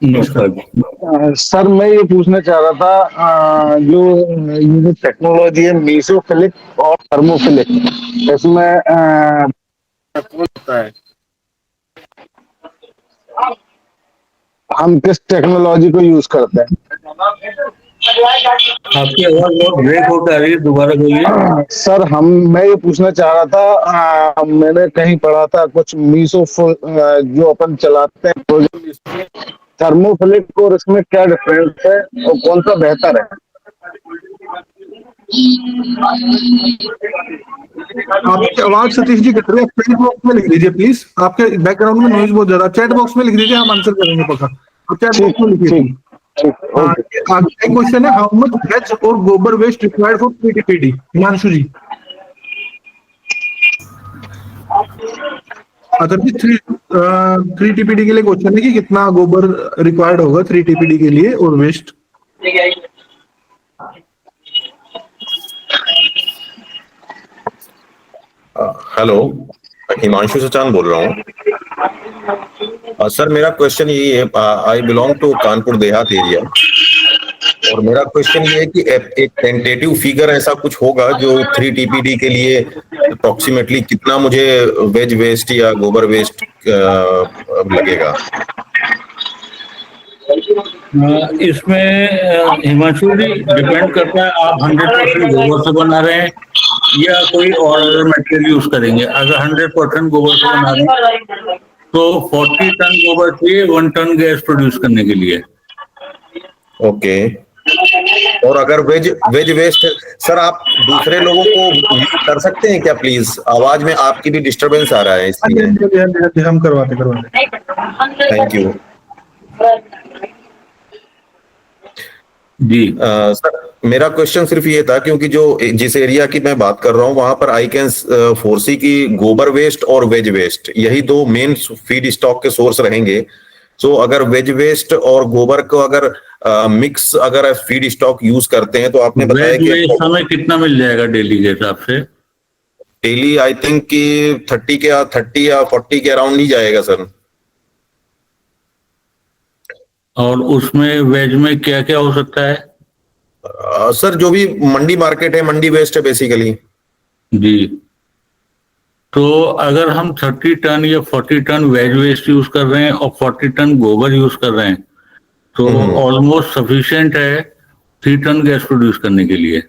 नमस्कार। सर मैं ये पूछना चाह रहा था, जो ये जो टेक्नोलॉजी है मेसोफिलिक और थर्मोफिलिक, इसमें होता है, हम किस टेक्नोलॉजी को यूज करते हैं? आपकी आवाज बहुत ब्रेक होकर आ रही है, दोबारा बोलिए। सर मैं ये पूछना चाह रहा था, मैंने कहीं पढ़ा था कुछ जो अपन चलाते हैं थर्मोफिलिक, और इसमें क्या डिफरेंस है और कौन सा बेहतर है? आपकी आवाज सतीश जी कट रही है, चैट बॉक्स में लिख दीजिए प्लीज, आपके बैकग्राउंड में नॉइज बहुत ज्यादा, चैट बॉक्स में लिख दीजिए, हम आंसर करेंगे पक्का, आप चैट बॉक्स में लिखिए। आगे क्वेश्चन है, हाउ मच वेज और गोबर waste required for 3 TPD। Himanshu ji. Atar ji 3 TPD के लिए क्वेश्चन है कि कितना गोबर रिक्वायर्ड होगा 3 TPD के लिए और वेस्ट। हेलो, हिमांशु सचान बोल रहा हूँ। सर मेरा क्वेश्चन यही है, I belong to Kanpur Dehat area, और मेरा क्वेश्चन ये है कि एक टेंटेटिव फिगर ऐसा कुछ होगा जो 3 TPD के लिए अप्रोक्सीमेटली कितना मुझे वेज वेस्ट या गोबर वेस्ट लगेगा? इसमें हिमांशु जी डिपेंड करता है आप 100% गोबर से बना रहे हैं या कोई और मटेरियल यूज करेंगे। अगर 100% गोबर से बना रहे हैं तो 40 टन गोबर चाहिए 1 टन गैस प्रोड्यूस करने के लिए। ओके, और अगर वेज वेस्ट, सर आप दूसरे लोगों को यूज कर सकते हैं क्या प्लीज? आवाज में आपकी भी डिस्टरबेंस आ रहा है इसलिए। हम करवाते। थैंक यू जी। सर मेरा क्वेश्चन सिर्फ ये था, क्योंकि जो जिस एरिया की मैं बात कर रहा हूँ वहां पर आई कैन फोरसी की गोबर वेस्ट और वेज वेस्ट यही 2 मेन फीड स्टॉक के सोर्स रहेंगे। सो अगर वेज वेस्ट और गोबर को अगर मिक्स अगर फीड स्टॉक यूज करते हैं तो आपने बताया कि हमें कितना मिल जाएगा डेली के हिसाब से? डेली आई थिंक कि 30 या 40 के अराउंड ही जाएगा सर। और उसमें वेज में क्या क्या हो सकता है? सर जो भी मंडी मार्केट है, मंडी वेस्ट है बेसिकली। जी, तो अगर हम 30 टन या 40 टन वेज वेस्ट यूज कर रहे हैं और 40 टन गोबर यूज कर रहे हैं तो ऑलमोस्ट सफिशिएंट है 3 टन गैस प्रोड्यूस करने के लिए।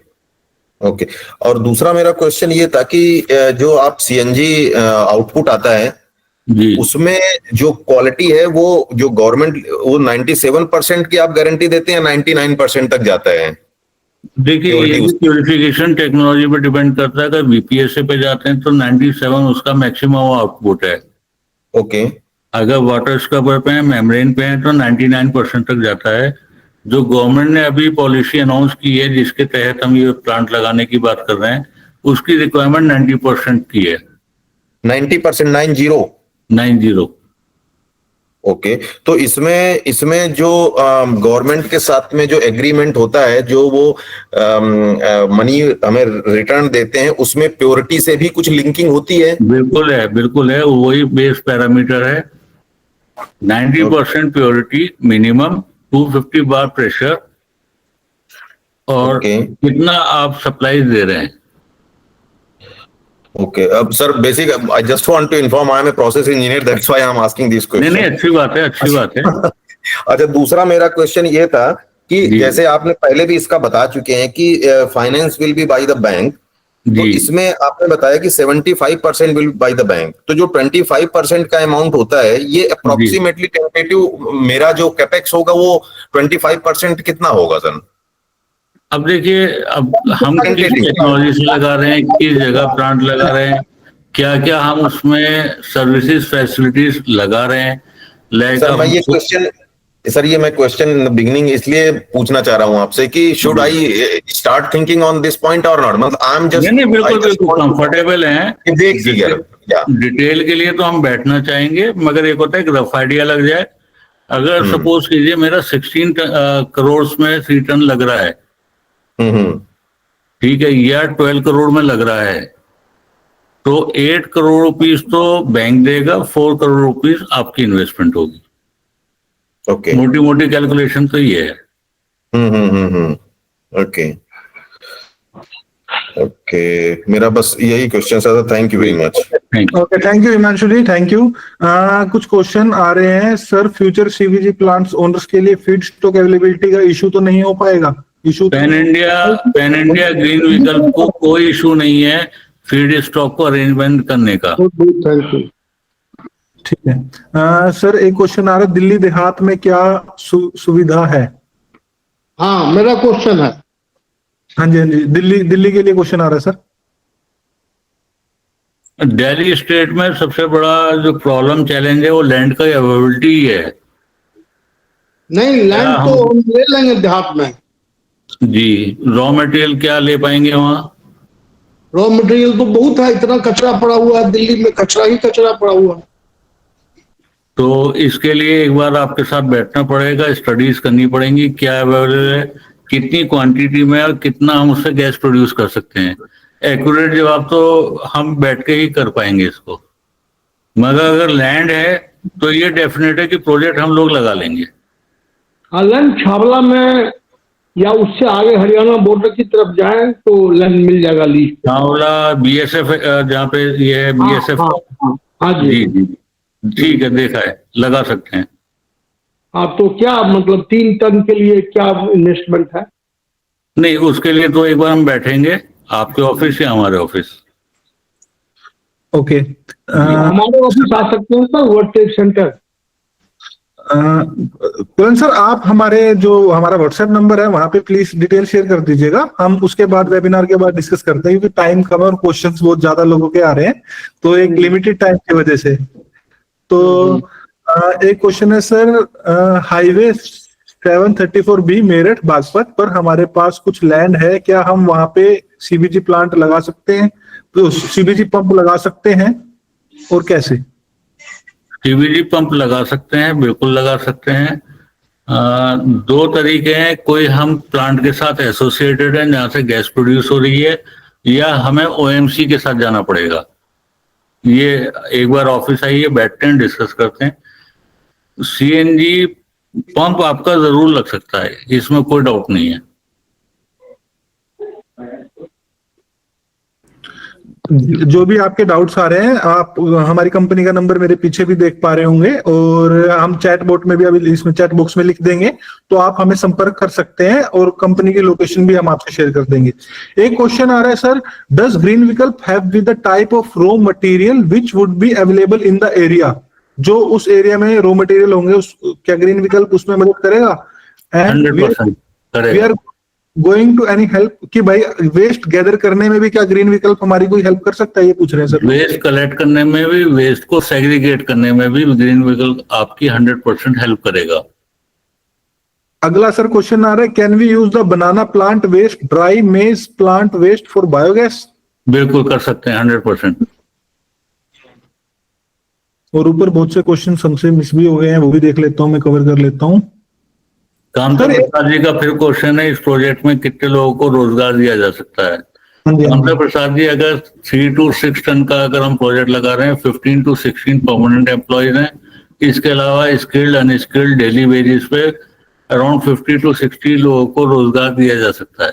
ओके, और दूसरा मेरा क्वेश्चन ये था कि जो आप सीएनजी आउटपुट आता है जी, उसमें जो क्वालिटी है वो जो गवर्नमेंट वो 97% की आप गारंटी देते हैं, 99% तक जाता है? देखिए ये प्यूरिफिकेशन टेक्नोलॉजी पे डिपेंड करता है। अगर बीपीएसए पे जाते हैं तो 97 उसका मैक्सिमम आउटपुट है। ओके, अगर वाटर स्क्रबर पे है, मेम्ब्रेन पे है तो 99% तक जाता है। जो गवर्नमेंट ने अभी पॉलिसी अनाउंस की है जिसके तहत हम ये प्लांट लगाने की बात कर रहे हैं, उसकी रिक्वायरमेंट 90% की है। 90%? 90। ओके, तो इसमें जो गवर्नमेंट के साथ में जो एग्रीमेंट होता है, जो वो मनी हमें रिटर्न देते हैं, उसमें प्योरिटी से भी कुछ लिंकिंग होती है? बिल्कुल है, बिल्कुल है, वही बेस पैरामीटर है। 90% प्योरिटी, मिनिमम 250 बार प्रेशर, और Okay. कितना आप सप्लाई दे रहे हैं। Okay. Sir, basic, I just want to inform I am a process engineer. That's why I am asking these नहीं questions. नहीं, अच्छी बात है, अच्छी बात है। अच्छा, दूसरा मेरा क्वेश्चन ये था कि जी। जैसे आपने पहले भी इसका बता चुके हैं कि finance will be by the bank, तो जी इसमें आपने बताया कि 75% विल बाय द बैंक, तो जो 25% का अमाउंट होता है ये अप्रोक्सीमेटली टेंटेटिव मेरा जो कैपेक्स होगा वो 25% कितना होगा सर? अब देखिए, अब हम किस टेक्नोलॉजी से लगा रहे हैं, किस जगह प्लांट लगा रहे हैं, क्या क्या हम उसमें सर्विसेज फैसिलिटीज लगा रहे हैं, सर मैं क्वेश्चन इन द बिगिनिंग इसलिए पूछना चाह रहा हूं आपसे कि should I start thinking on this point और नॉट, मतलब आई एम जस्ट नहीं बिल्कुल बिल्कुल कंफर्टेबल हैं। या डिटेल के लिए तो हम बैठना चाहेंगे, मगर एक होता है कि रफ आइडिया लग जाए। अगर सपोज कीजिए मेरा 16 करोड़ में 3 टन लग रहा है, ठीक है, या 12 करोड़ में लग रहा है, तो 8 करोड़ रुपीस तो बैंक देगा, 4 करोड़ रुपीस आपकी इन्वेस्टमेंट होगी। ओके, मोटी मोटी कैलकुलेशन तो ये है। ओके ओके, मेरा बस यही क्वेश्चन था। Thank you very much. Okay, thank you Himanshu ji, thank you. कुछ क्वेश्चन आ रहे हैं सर, फ्यूचर सीवीजी प्लांट्स ओनर्स के लिए फीड स्टॉक अवेलेबिलिटी का इशू तो नहीं हो पाएगा? इशू पैन इंडिया ग्रीन विकल्प को कोई इशू नहीं है फीड स्टॉक को अरेंजमेंट करने का। Thank you. ठीक है। सर एक क्वेश्चन आ रहा है, दिल्ली देहात में क्या सुविधा है? हाँ, मेरा क्वेश्चन है। हाँ जी, हाँ जी, दिल्ली के लिए क्वेश्चन आ रहा है सर। दिल्ली स्टेट में सबसे बड़ा जो प्रॉब्लम चैलेंज है वो लैंड का अवेलेबिलिटी ही है। नहीं, लैंड तो हम ले लेंगे देहात में। जी, रॉ मटेरियल क्या ले पाएंगे वहाँ? रॉ मटेरियल तो बहुत है, इतना कचरा पड़ा हुआ है दिल्ली में, कचरा ही कचरा पड़ा हुआ है। तो इसके लिए एक बार आपके साथ बैठना पड़ेगा, स्टडीज करनी पड़ेंगी, क्या अवेलेबल है, कितनी क्वांटिटी में और कितना हम उससे गैस प्रोड्यूस कर सकते हैं। एक्यूरेट जवाब तो हम बैठ के ही कर पाएंगे इसको, मगर अगर लैंड है तो ये डेफिनेट है कि प्रोजेक्ट हम लोग लगा लेंगे। हाँ, लैंड छावला में या उससे आगे हरियाणा बॉर्डर की तरफ जाए तो लैंड मिल जाएगा लीज। छावला BSF जहाँ पे ये है BSF। हाँ जी जी जी, ठीक है, देखा है, लगा सकते हैं। हाँ, तो क्या मतलब 3 टन के लिए क्या इन्वेस्टमेंट है? नहीं, उसके लिए तो एक बार हम बैठेंगे, आपके ऑफिस या हमारे ऑफिस। ओके, हमारे ऑफिस आ सकते हैं सर, वर्ल्ड ट्रेड सेंटर। पुरन सर आप हमारा व्हाट्सएप नंबर है वहां पे प्लीज डिटेल शेयर कर दीजिएगा, हम उसके बाद वेबिनार के बाद डिस्कस करते हैं, क्योंकि टाइम कम है और क्वेश्चंस बहुत ज्यादा लोगों के आ रहे हैं, तो एक लिमिटेड टाइम की वजह से। तो एक क्वेश्चन है sir, highway 734B Meerut Baghpat पर हमारे पास कुछ लैंड है, क्या हम वहां पे सीबीजी प्लांट लगा सकते हैं, तो सीबीजी पंप लगा सकते हैं और कैसे? सीबीजी पंप लगा सकते हैं, बिल्कुल लगा सकते हैं। 2 तरीके हैं, कोई हम प्लांट के साथ एसोसिएटेड है जहां से गैस प्रोड्यूस हो रही है, या हमें OMC के साथ जाना पड़ेगा। ये एक बार ऑफिस आइए, बैठते हैं, डिस्कस करते हैं। CNG पंप आपका जरूर लग सकता है, इसमें कोई डाउट नहीं है। जो भी आपके डाउट्स आ रहे हैं, आप हमारी कंपनी का नंबर मेरे पीछे भी देख पा रहे होंगे, और हम चैट बोट में भी अभी इसमें चैट बॉक्स में लिख देंगे, तो आप हमें संपर्क कर सकते हैं और कंपनी की लोकेशन भी हम आपसे शेयर कर देंगे। एक क्वेश्चन आ रहा है सर, डज ग्रीन विकल्प have with the type of raw material which would be available in the area? जो उस एरिया में रॉ मटेरियल होंगे, क्या ग्रीन विकल्प उसमें मदद करेगा? 100% करेगा। गोइंग टू एनी हेल्प कि भाई वेस्ट गैदर करने में भी क्या ग्रीन विकल्प हमारी कोई हेल्प कर सकता है, ये पूछ रहे हैं सर। वेस्ट कलेक्ट करने में भी, वेस्ट को सेग्रीगेट करने में भी ग्रीन विकल्प आपकी 100% हेल्प करेगा। अगला सर क्वेश्चन आ रहा है, can we use the banana plant waste, dry maize plant waste for biogas? बिल्कुल कर सकते हैं, 100%। और ऊपर बहुत से क्वेश्चन हमसे मिस भी हो गए हैं, वो भी देख लेता हूँ, मैं कवर कर लेता हूँ। कामता प्रसाद जी का फिर क्वेश्चन है, इस प्रोजेक्ट में कितने लोगों को रोजगार दिया जा सकता है? कामता प्रसाद जी, अगर 3 to 6 टन का अगर हम प्रोजेक्ट लगा रहे हैं, 15 to 16 परमानेंट एम्प्लॉयज हैं, इसके अलावा स्किल्ड अनस्किल्ड डेली वेजेस पे अराउंड 50 to 60 लोगों को रोजगार दिया जा सकता है।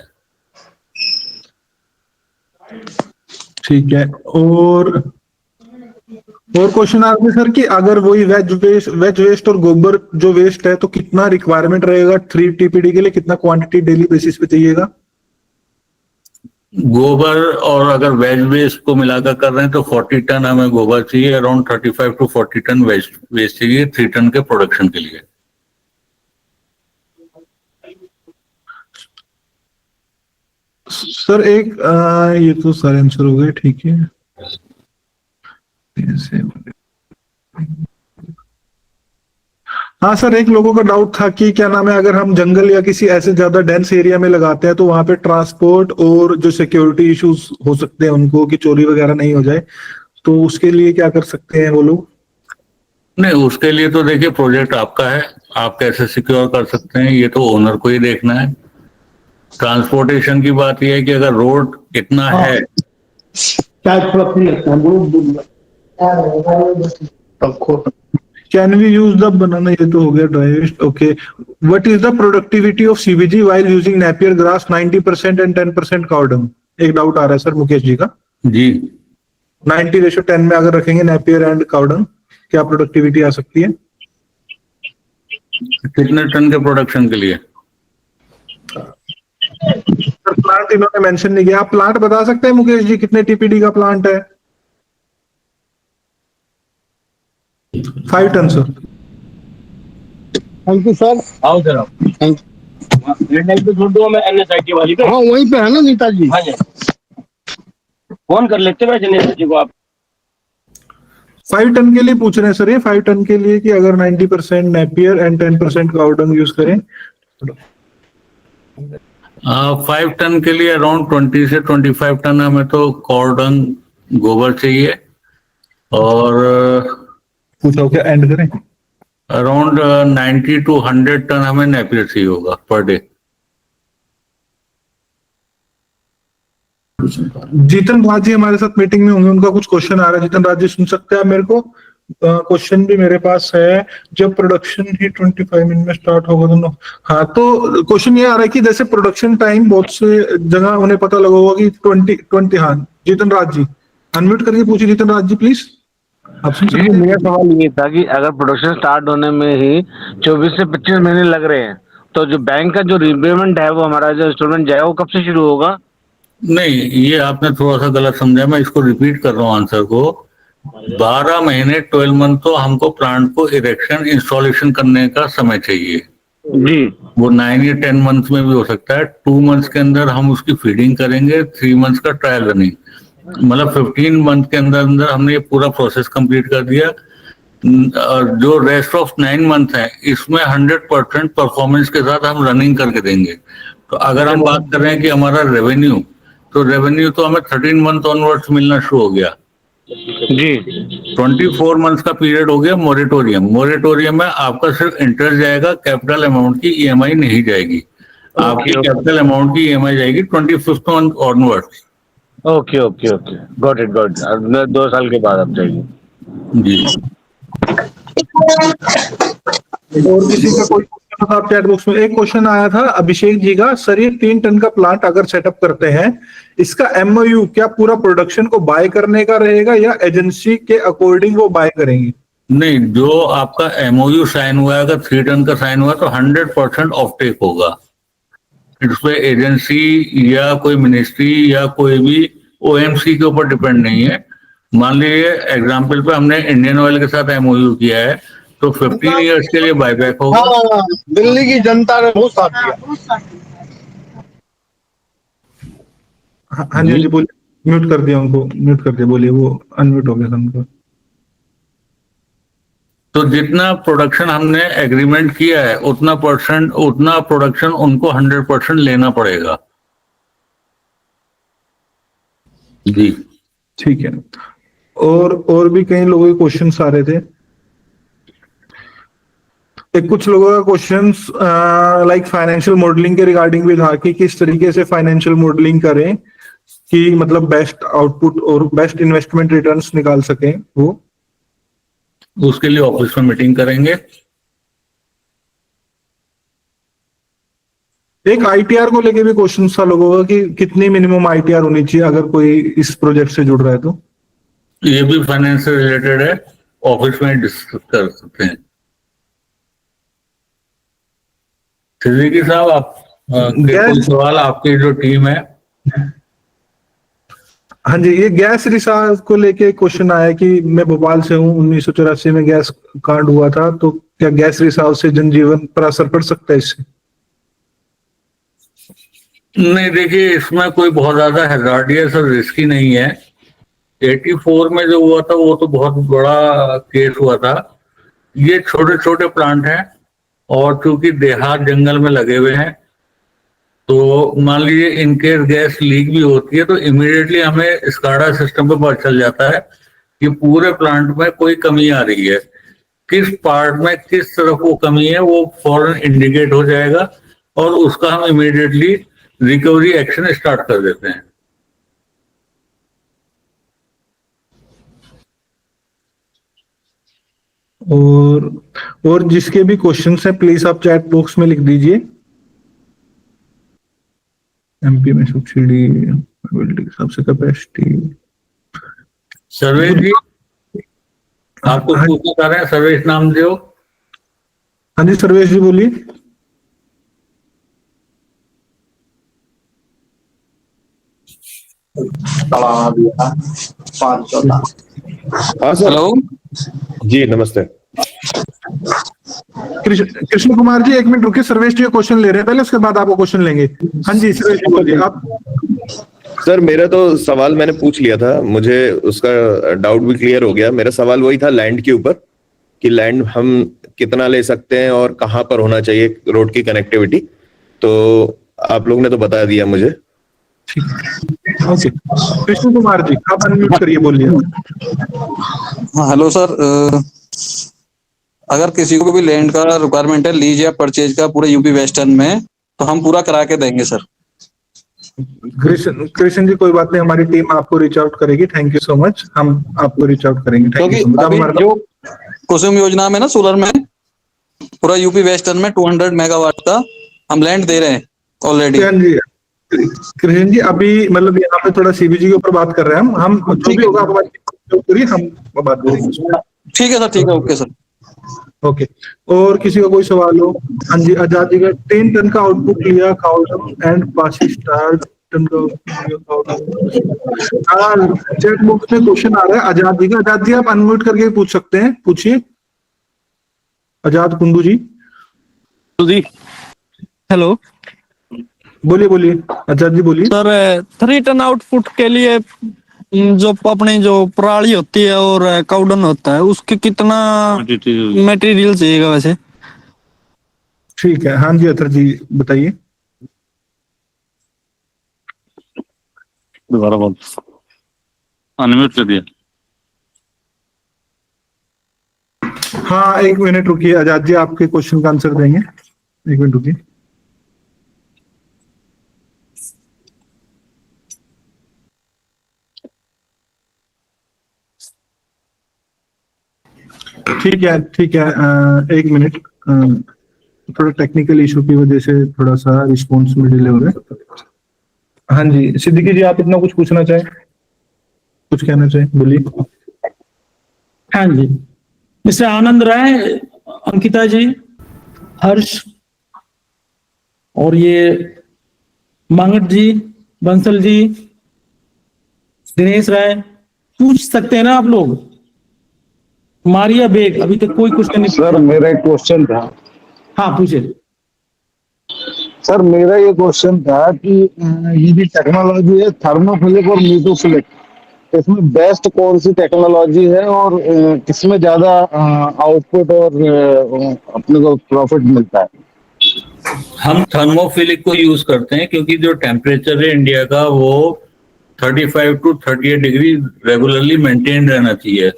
ठीक है। और क्वेश्चन आपने सर कि अगर वही वेज वेस्ट और गोबर जो वेस्ट है तो कितना रिक्वायरमेंट रहेगा 3 TPD के लिए, कितना क्वांटिटी डेली बेसिस पे चाहिएगा? गोबर और अगर वेज वेस्ट को मिलाकर कर रहे हैं तो 40 टन हमें गोबर चाहिए, अराउंड 35 to 40 टन वेस्ट चाहिए 3 टन के प्रोडक्शन के लिए। सर एक ये तो सारे आंसर हो गए, ठीक है। हाँ सर, एक लोगों का डाउट था कि क्या नाम है, अगर हम जंगल या किसी ऐसे ज्यादा डेंस एरिया में लगाते हैं तो वहां पे ट्रांसपोर्ट और जो सिक्योरिटी इश्यूज हो सकते हैं उनको, कि चोरी वगैरह नहीं हो जाए, तो उसके लिए क्या कर सकते हैं वो लोग? नहीं, उसके लिए तो देखिए प्रोजेक्ट आपका है, आप कैसे सिक्योर कर सकते हैं ये तो ओनर को ही देखना है। ट्रांसपोर्टेशन की बात यह है कि अगर रोड इतना है can we use the banana, ये तो हो गया dry waste. Okay, what is the productivity of CBG while using napier grass 90% and 10% cow dung? एक डाउट आ रहा है सर मुकेश जी का। जी 90:10 में अगर रखेंगे नेपियर एंड काउ डंग, क्या प्रोडक्टिविटी आ सकती है? कितने टन के प्रोडक्शन के लिए? प्लांट इन्होंने मेंशन नहीं किया, आप प्लांट बता सकते हैं मुकेश जी कितने TPD का प्लांट है? 5 ton sir. Thank you sir. आओ जरा, थैंक पे छोड़ दूंगा मैं NSIT वाली पे। हाँ वहीं पे है ना नीता जी? हाँ जी, फोन कर लेते हैं NSIT को आप। 5 टन के लिए पूछ रहे हैं सर, ये 5 टन के लिए कि अगर 90% Napier and 10% cow Dang use करें। 5 टन के लिए अराउंड 20 से 25 टन हमें तो काउ डंग गोबर चाहिए, और पूछो क्या एंड करें? अराउंड 90 to 100 टन हमें नेपियर चाहिए होगा पर डे। जीतन राज जी हमारे साथ मीटिंग में होंगे, उनका कुछ क्वेश्चन आ रहा है। जीतन राज जी सुन सकते हैं आप मेरे को? क्वेश्चन भी मेरे पास है। जब प्रोडक्शन ही 25 मिनट में स्टार्ट होगा तो हाँ, तो क्वेश्चन ये आ रहा है कि जैसे प्रोडक्शन टाइम बहुत से जगह उन्हें पता लगा होगा कि 20। हाँ जीतन राज जी अनम्यूट करके पूछिए। जीतन राज जी प्लीज आप सुन सकते हैं? मेरा सवाल ये था कि अगर प्रोडक्शन स्टार्ट होने में ही 24 से 25 महीने लग रहे हैं तो जो बैंक का जो रीपेमेंट है वो हमारा जो इंस्टॉलमेंट जाएगा वो कब से शुरू होगा? नहीं, ये आपने थोड़ा सा गलत समझा, मैं इसको रिपीट कर रहा हूँ आंसर को। 12 महीने 12 मंथ तो हमको प्लांट को इरेक्शन इंस्टॉलेशन करने का समय चाहिए जी। वो 9 या 10 मंथ्स में भी हो सकता है। 2 मंथ्स के अंदर हम उसकी फीडिंग करेंगे, 3 मंथ्स का ट्रायल रनिंग, मतलब 15 मंथ के अंदर अंदर हमने ये पूरा प्रोसेस कंप्लीट कर दिया। और जो रेस्ट ऑफ 9 मंथ है इसमें 100% परफॉर्मेंस के साथ हम रनिंग करके देंगे। तो अगर हम बात कर रहे हैं कि हमारा रेवेन्यू, तो रेवेन्यू तो हमें 13 मंथ ऑनवर्ड्स मिलना शुरू हो गया जी। 24 मंथ्स का पीरियड हो गया मोरेटोरियम। मोरेटोरियम में आपका सिर्फ इंटरेस्ट जाएगा, कैपिटल अमाउंट की EMI नहीं जाएगी। आपकी कैपिटल अमाउंट की EMI जाएगी 25th month onwards. Okay okay okay, got it 2 साल के बाद अब जाएगी जी। और किसी का कोई क्वेश्चन था चैट बॉक्स में? एक क्वेश्चन आया था अभिषेक जी का, सर ये 3 टन का प्लांट अगर सेटअप करते हैं, इसका MOU क्या पूरा प्रोडक्शन को बाय करने का रहेगा या एजेंसी के अकॉर्डिंग वो बाय करेंगे? नहीं, जो आपका MOU साइन हुआ है, अगर 3 टन का साइन हुआ तो 100% ऑफ टेक होगा। इसमें एजेंसी या कोई मिनिस्ट्री या कोई भी OMC के ऊपर डिपेंड नहीं है। मान लीजिए एग्जाम्पल पे हमने इंडियन ऑयल के साथ MOU किया है तो 15 ईयर्स के लिए बायबैक होगा। दिल्ली की जनता ने बहुत साथ दिया। हाँ जी बोलिए, म्यूट कर दिया उनको, म्यूट कर दिया, बोलिए, वो अनम्यूट हो गया था उनको। तो जितना प्रोडक्शन हमने एग्रीमेंट किया है उतना प्रोडक्शन उनको 100% लेना पड़ेगा। जी ठीक है। और भी कई लोगों के क्वेश्चंस आ रहे थे। कुछ लोगों का क्वेश्चंस लाइक फाइनेंशियल मॉडलिंग के रिगार्डिंग भी था कि किस तरीके से फाइनेंशियल मॉडलिंग करें कि मतलब बेस्ट आउटपुट और बेस्ट इन्वेस्टमेंट रिटर्न्स निकाल सकें वो। उसके लिए ऑफिस में मीटिंग करेंगे। एक आईटीआर को लेके भी क्वेश्चन था लोगों का कि कितनी मिनिमम आईटीआर होनी चाहिए अगर कोई इस प्रोजेक्ट से जुड़ रहा है तो। ये भी फाइनेंस से रिलेटेड है, ऑफिस में डिस्कस कर सकते हैं। सिद्दीकी साहब, आप कोई सवाल, आपकी जो टीम है। हाँ जी, ये गैस रिसाव को लेके क्वेश्चन आया कि मैं भोपाल से हूँ, 1984 में गैस कांड हुआ था, तो क्या गैस रिसाव से जनजीवन पर असर पड़ सकता है इससे? नहीं, देखिए इसमें कोई बहुत ज्यादा हैजार्डियस और रिस्की नहीं है। 84 में जो हुआ था वो तो बहुत बड़ा केस हुआ था। ये छोटे छोटे प्लांट हैं और चूंकि देहात जंगल में लगे हुए हैं, तो मान लीजिए इनकेस गैस लीक भी होती है तो इमीडिएटली हमें स्काडा सिस्टम पे पता चल जाता है कि पूरे प्लांट में कोई कमी आ रही है। किस पार्ट में किस तरफ वो कमी है वो फौरन इंडिकेट हो जाएगा और उसका हम इमीडिएटली रिकवरी एक्शन स्टार्ट कर देते हैं। और जिसके भी क्वेश्चंस हैं प्लीज आप चैट बॉक्स में लिख दीजिए। एमपी में सब्सिडी बिल्डिंग सबसे कैपेसिटी। सर्वेश जी, आपको पूछना चाह रहे हैं, सर्वेश नाम दो। हाँ जी सर्वेश जी बोलिए। हेलो जी, नमस्ते। कृष्ण कुमार जी एक मिनट रुकिए, सर्वेश जी क्वेश्चन ले रहे हैं पहले, उसके बाद आपको क्वेश्चन लेंगे। हाँ जी सर्वेश जी बोलिए आप। सर मेरा तो सवाल मैंने पूछ लिया था, मुझे उसका डाउट भी क्लियर हो गया। मेरा सवाल वही था लैंड के ऊपर कि लैंड हम कितना ले सकते हैं और कहाँ पर होना चाहिए रोड की कनेक्टिविटी, तो आप लोग ने तो बता दिया मुझे। ओके, कृष्ण कुमार जी आप अनम्यूट करिए, बोलिए। हाँ हेलो सर, अगर किसी को भी लैंड का रिक्वायरमेंट है लीज या परचेज का पूरे यूपी वेस्टर्न में, तो हम पूरा करा के देंगे सर। कृष्ण जी कोई बात नहीं, हमारी टीम आपको रीच आउट करेगी। थैंक यू सो मच, हम आपको रीच आउट करेंगे। Thank you so much. अभी जो कुसुम योजना में ना सोलर में पूरा यूपी वेस्टर्न में 200 मेगावाट का हम लैंड दे रहे हैं ऑलरेडी। कृष्ण जी अभी मतलब यहाँ पे थोड़ा सीबीजी के ऊपर बात कर रहे हैं हम जो भी होगा आप हम बात करेंगे। ठीक है सर, ठीक है, ओके सर। ओके, और किसी का कोई सवाल हो? हाँ जी, आजाद जी का 10 टन का आउटपुट लिया काउडम एंड पासी स्टार टन का। चैट बॉक्स में क्वेश्चन आ रहा है आजाद जी का। आजाद जी आप अनम्यूट करके पूछ सकते हैं, पूछिए। आजाद कुंडू जी। हेलो, बोलिए बोलिए आजाद जी बोलिए। सर 3 टन आउटपुट के लिए जो अपने जो पराली होती है और काउडन होता है उसके कितना मटेरियल चाहिएगा वैसे? ठीक है, हाँ जी अतर जी बताइए। दोबारा बोल, अनम्यूट कर दिया। हाँ एक मिनट रुकिए आजाद जी, आपके क्वेश्चन का आंसर देंगे। एक मिनट रुकिए। ठीक है ठीक है, एक मिनट, थोड़ा टेक्निकल इशू की वजह से थोड़ा सा रिस्पॉन्स में डिले हो रहा है। हाँ जी सिद्दीकी जी आप इतना कुछ पूछना चाहें, कुछ कहना चाहें, बोलिए। हाँ जी, मिस्टर आनंद राय, अंकिता जी, हर्ष और ये मांगट जी, बंसल जी, दिनेश राय, पूछ सकते हैं ना आप लोग। मारिया बेग, अभी तक कोई क्वेश्चन नहीं। सर मेरा एक क्वेश्चन था। हाँ पूछिए सर, मेरा ये क्वेश्चन था कि ये जो टेक्नोलॉजी है थर्मोफिलिक और मीटोफिलिक, इसमें बेस्ट कौन सी टेक्नोलॉजी है और किसमें ज्यादा आउटपुट और अपने को प्रॉफिट मिलता है? हम थर्मोफिलिक को यूज करते हैं क्योंकि जो टेम्परेचर है इंडिया का वो 35 to 38 डिग्री रेगुलरली मेंटेन रहना चाहिए।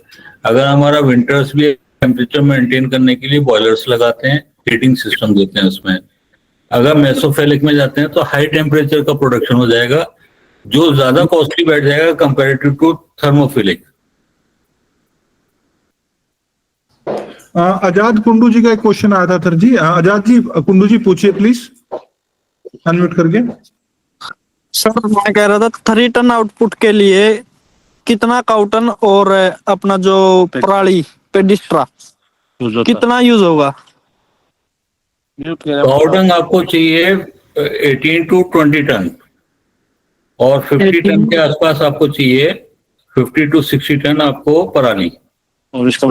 अगर हमारा विंटर्स भी टेम्परेचर मेंटेन करने के लिए बॉयलर्स लगाते हैं, हीटिंग सिस्टम देते हैं उसमें। अगर मेसोफिलिक में जाते हैं तो हाई टेम्परेचर का प्रोडक्शन हो जाएगा जो ज्यादा कॉस्टली बैठ जाएगा कंपैरेटिव टू थर्मोफिलिक। आजाद कुंडू जी का एक क्वेश्चन आया था सर जी। आजाद जी, कुंडू जी पूछिए प्लीज, अनम्यूट करके। सर मैं कह रहा था 3 टन आउटपुट के लिए कितना काउटन और अपना जो पराली पेडिस्ट्रा कितना यूज होगा? काउडंग आपको चाहिए 18 to 20 टन और 50 टन के आसपास आपको चाहिए 50 to 60 टन आपको पराली। और इसका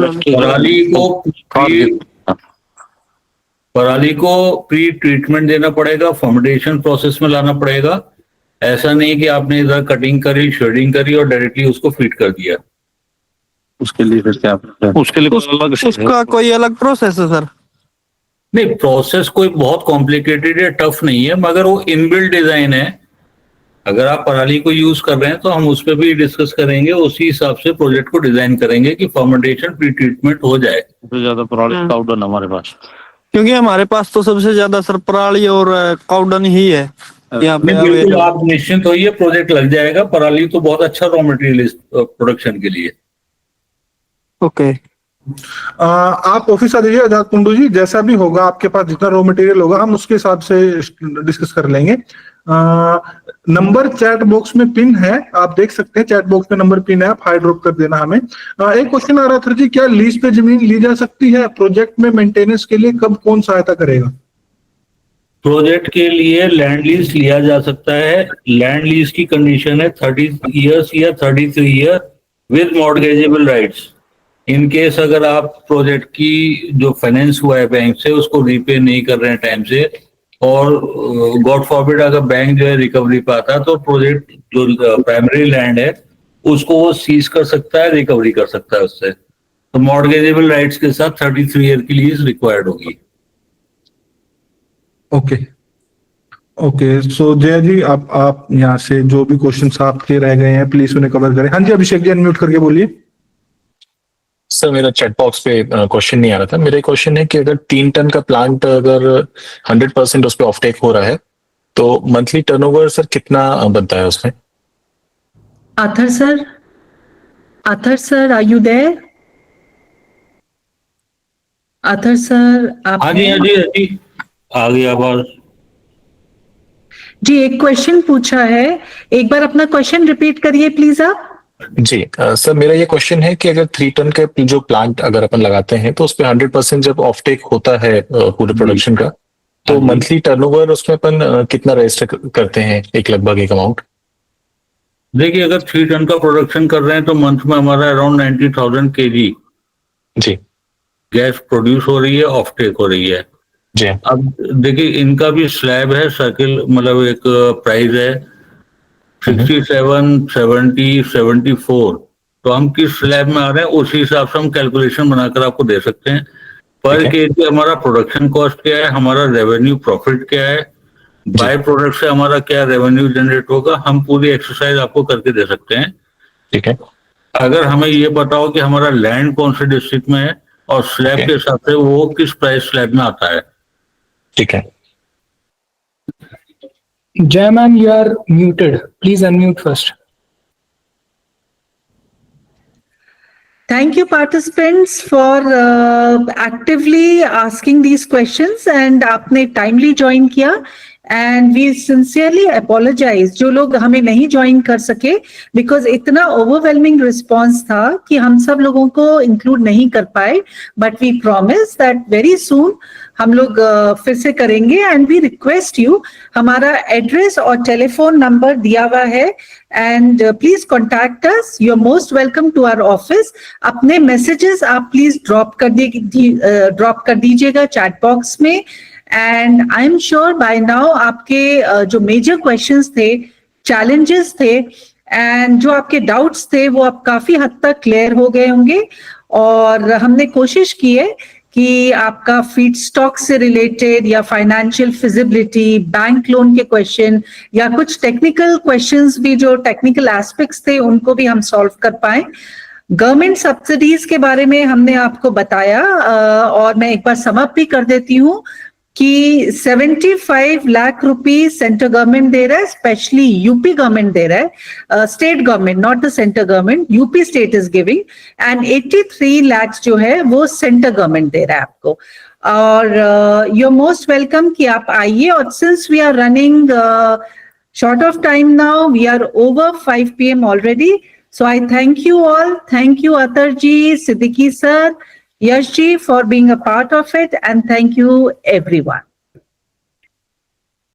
पराली को प्री ट्रीटमेंट देना पड़ेगा, फर्मेंटेशन प्रोसेस में लाना पड़ेगा। ऐसा नहीं कि आपने इधर कटिंग करी, शेडिंग करी और डायरेक्टली उसको फीड कर दिया। उसके लिए फिर क्या, उसके लिए अलग से उसका कोई अलग प्रोसेस है सर? नहीं, प्रोसेस कोई बहुत कॉम्प्लिकेटेड या टफ नहीं है, मगर वो इनबिल्ट डिजाइन है। अगर आप पराली को यूज कर रहे हैं तो हम उस पर भी डिस्कस करेंगे, उसी हिसाब से प्रोजेक्ट को डिजाइन करेंगे कि फर्मेंटेशन प्री ट्रीटमेंट हो जाए। सबसे ज्यादा पराली काउडन हमारे पास, क्योंकि हमारे पास तो सबसे ज्यादा सर पराली और काउडन ही है यहाँ पे। बिल्कुल आप निश्चिंत होइए, प्रोजेक्ट लग जाएगा। पराली तो बहुत अच्छा रॉ मटेरियल इस प्रोडक्शन के लिए। ओके, आप ऑफिस आ जाइए आजाद कुंडू जी, जैसा भी होगा आपके पास जितना रॉ मटेरियल होगा हम उसके हिसाब से डिस्कस कर लेंगे। नंबर चैट बॉक्स में पिन है, आप देख सकते हैं चैट बॉक्स में नंबर पिन है, आप हाई ड्रॉप कर देना हमें। एक क्वेश्चन आ रहा था जी, क्या लीज पे जमीन ली जा सकती है? प्रोजेक्ट में मेंटेनेंस के लिए कब कौन सहायता करेगा? प्रोजेक्ट के लिए लैंड लीज लिया जा सकता है। लैंड लीज की कंडीशन है 30 ईयर्स या 33 year with mortgageable rights. In case अगर आप प्रोजेक्ट की जो फाइनेंस हुआ है बैंक से उसको रीपे नहीं कर रहे हैं टाइम से, और गॉड फॉरबिड अगर बैंक जो है रिकवरी पाता है, तो प्रोजेक्ट जो प्राइमरी लैंड है उसको वो सीज कर सकता है, रिकवरी कर सकता है उससे। तो मॉर्गेजेबल राइट्स के साथ 33 ईयर की लीज रिक्वायर्ड होगी। ओके ओके, सो जय जी आप यहाँ से जो भी क्वेश्चंस आपके रह गए हैं प्लीज उन्हें कवर करें। हाँ जी अभिषेक जी, अनम्यूट करके बोलिए। सर मेरा चैट बॉक्स पे क्वेश्चन नहीं आ रहा था। मेरा क्वेश्चन है कि अगर 3 टन का प्लांट अगर 100% उस पर ऑफ टेक हो रहा है तो मंथली टर्नओवर सर कितना बनता है उसमें? Atar sir are you there? Atar sir आप? हाँ जी आ गई आवाज जी। एक क्वेश्चन पूछा है, एक बार अपना क्वेश्चन रिपीट करिए प्लीज आप। जी सर, मेरा ये क्वेश्चन है कि अगर 3 टन का जो प्लांट अगर अपन लगाते हैं तो उस पर 100% जब ऑफ टेक होता है पूरे प्रोडक्शन का, तो मंथली टर्नओवर उसमें अपन कितना रजिस्टर करते हैं, एक लगभग एक अमाउंट? देखिए, अगर 3 टन का प्रोडक्शन कर रहे हैं तो मंथ में हमारा अराउंड 90,000 kg जी गैस प्रोड्यूस हो रही है, ऑफ टेक हो रही है। जी अब देखिए, इनका भी स्लैब है, सर्किल मतलब एक प्राइस है 67, 70, 74। तो हम किस स्लैब में आ रहे हैं उसी हिसाब से हम कैलकुलेशन बनाकर आपको दे सकते हैं। पर केजी हमारा प्रोडक्शन कॉस्ट क्या है, हमारा रेवेन्यू प्रॉफिट क्या है, बाय प्रोडक्ट से हमारा क्या रेवेन्यू जनरेट होगा, हम पूरी एक्सरसाइज आपको करके दे सकते हैं। ठीक है। अगर हमें ये बताओ कि हमारा लैंड कौन से डिस्ट्रिक्ट में है और स्लैब के हिसाब से वो किस प्राइस स्लैब में आता है। ठीक है। Jay ma'am, you are muted. Please unmute first. Thank you participants for actively asking these questions and आपने timely join किया, and we sincerely apologize जो लोग हमें नहीं join कर सके because इतना overwhelming response था कि हम सब लोगों को include नहीं कर पाए, but we promise that very soon हम लोग फिर से करेंगे। एंड वी रिक्वेस्ट यू, हमारा एड्रेस और टेलीफोन नंबर दिया हुआ है, and please contact us. You are most welcome to our office. अपने मैसेजेस आप प्लीज ड्रॉप कर दीजिएगा चैट बॉक्स में, and I am sure by now आपके जो मेजर क्वेश्चंस थे, चैलेंजेस थे, एंड जो आपके डाउट्स थे वो अब काफी हद तक क्लियर हो गए होंगे। और हमने कोशिश की है कि आपका फीड स्टॉक से रिलेटेड या फाइनेंशियल फिजिबिलिटी, बैंक लोन के क्वेश्चन या कुछ टेक्निकल क्वेश्चंस भी, जो टेक्निकल एस्पेक्ट्स थे, उनको भी हम सॉल्व कर पाए। गवर्नमेंट सब्सिडीज के बारे में हमने आपको बताया, और मैं एक बार सम अप भी कर देती हूँ। कि 75 लाख रुपीस सेंट्रल गवर्नमेंट दे रहा है, स्पेशली यूपी गवर्नमेंट दे रहा है, state government not the central government, UP state is giving, and 83 lakh जो है वो सेंट्रल गवर्नमेंट दे रहा है आपको. और यू आर मोस्ट वेलकम कि आप आइए. और since we are running short of time now, we are over 5 PM already. So I thank you all. Thank you Atar ji, Siddiqui sir, Yash ji for being a part of it, and thank you everyone.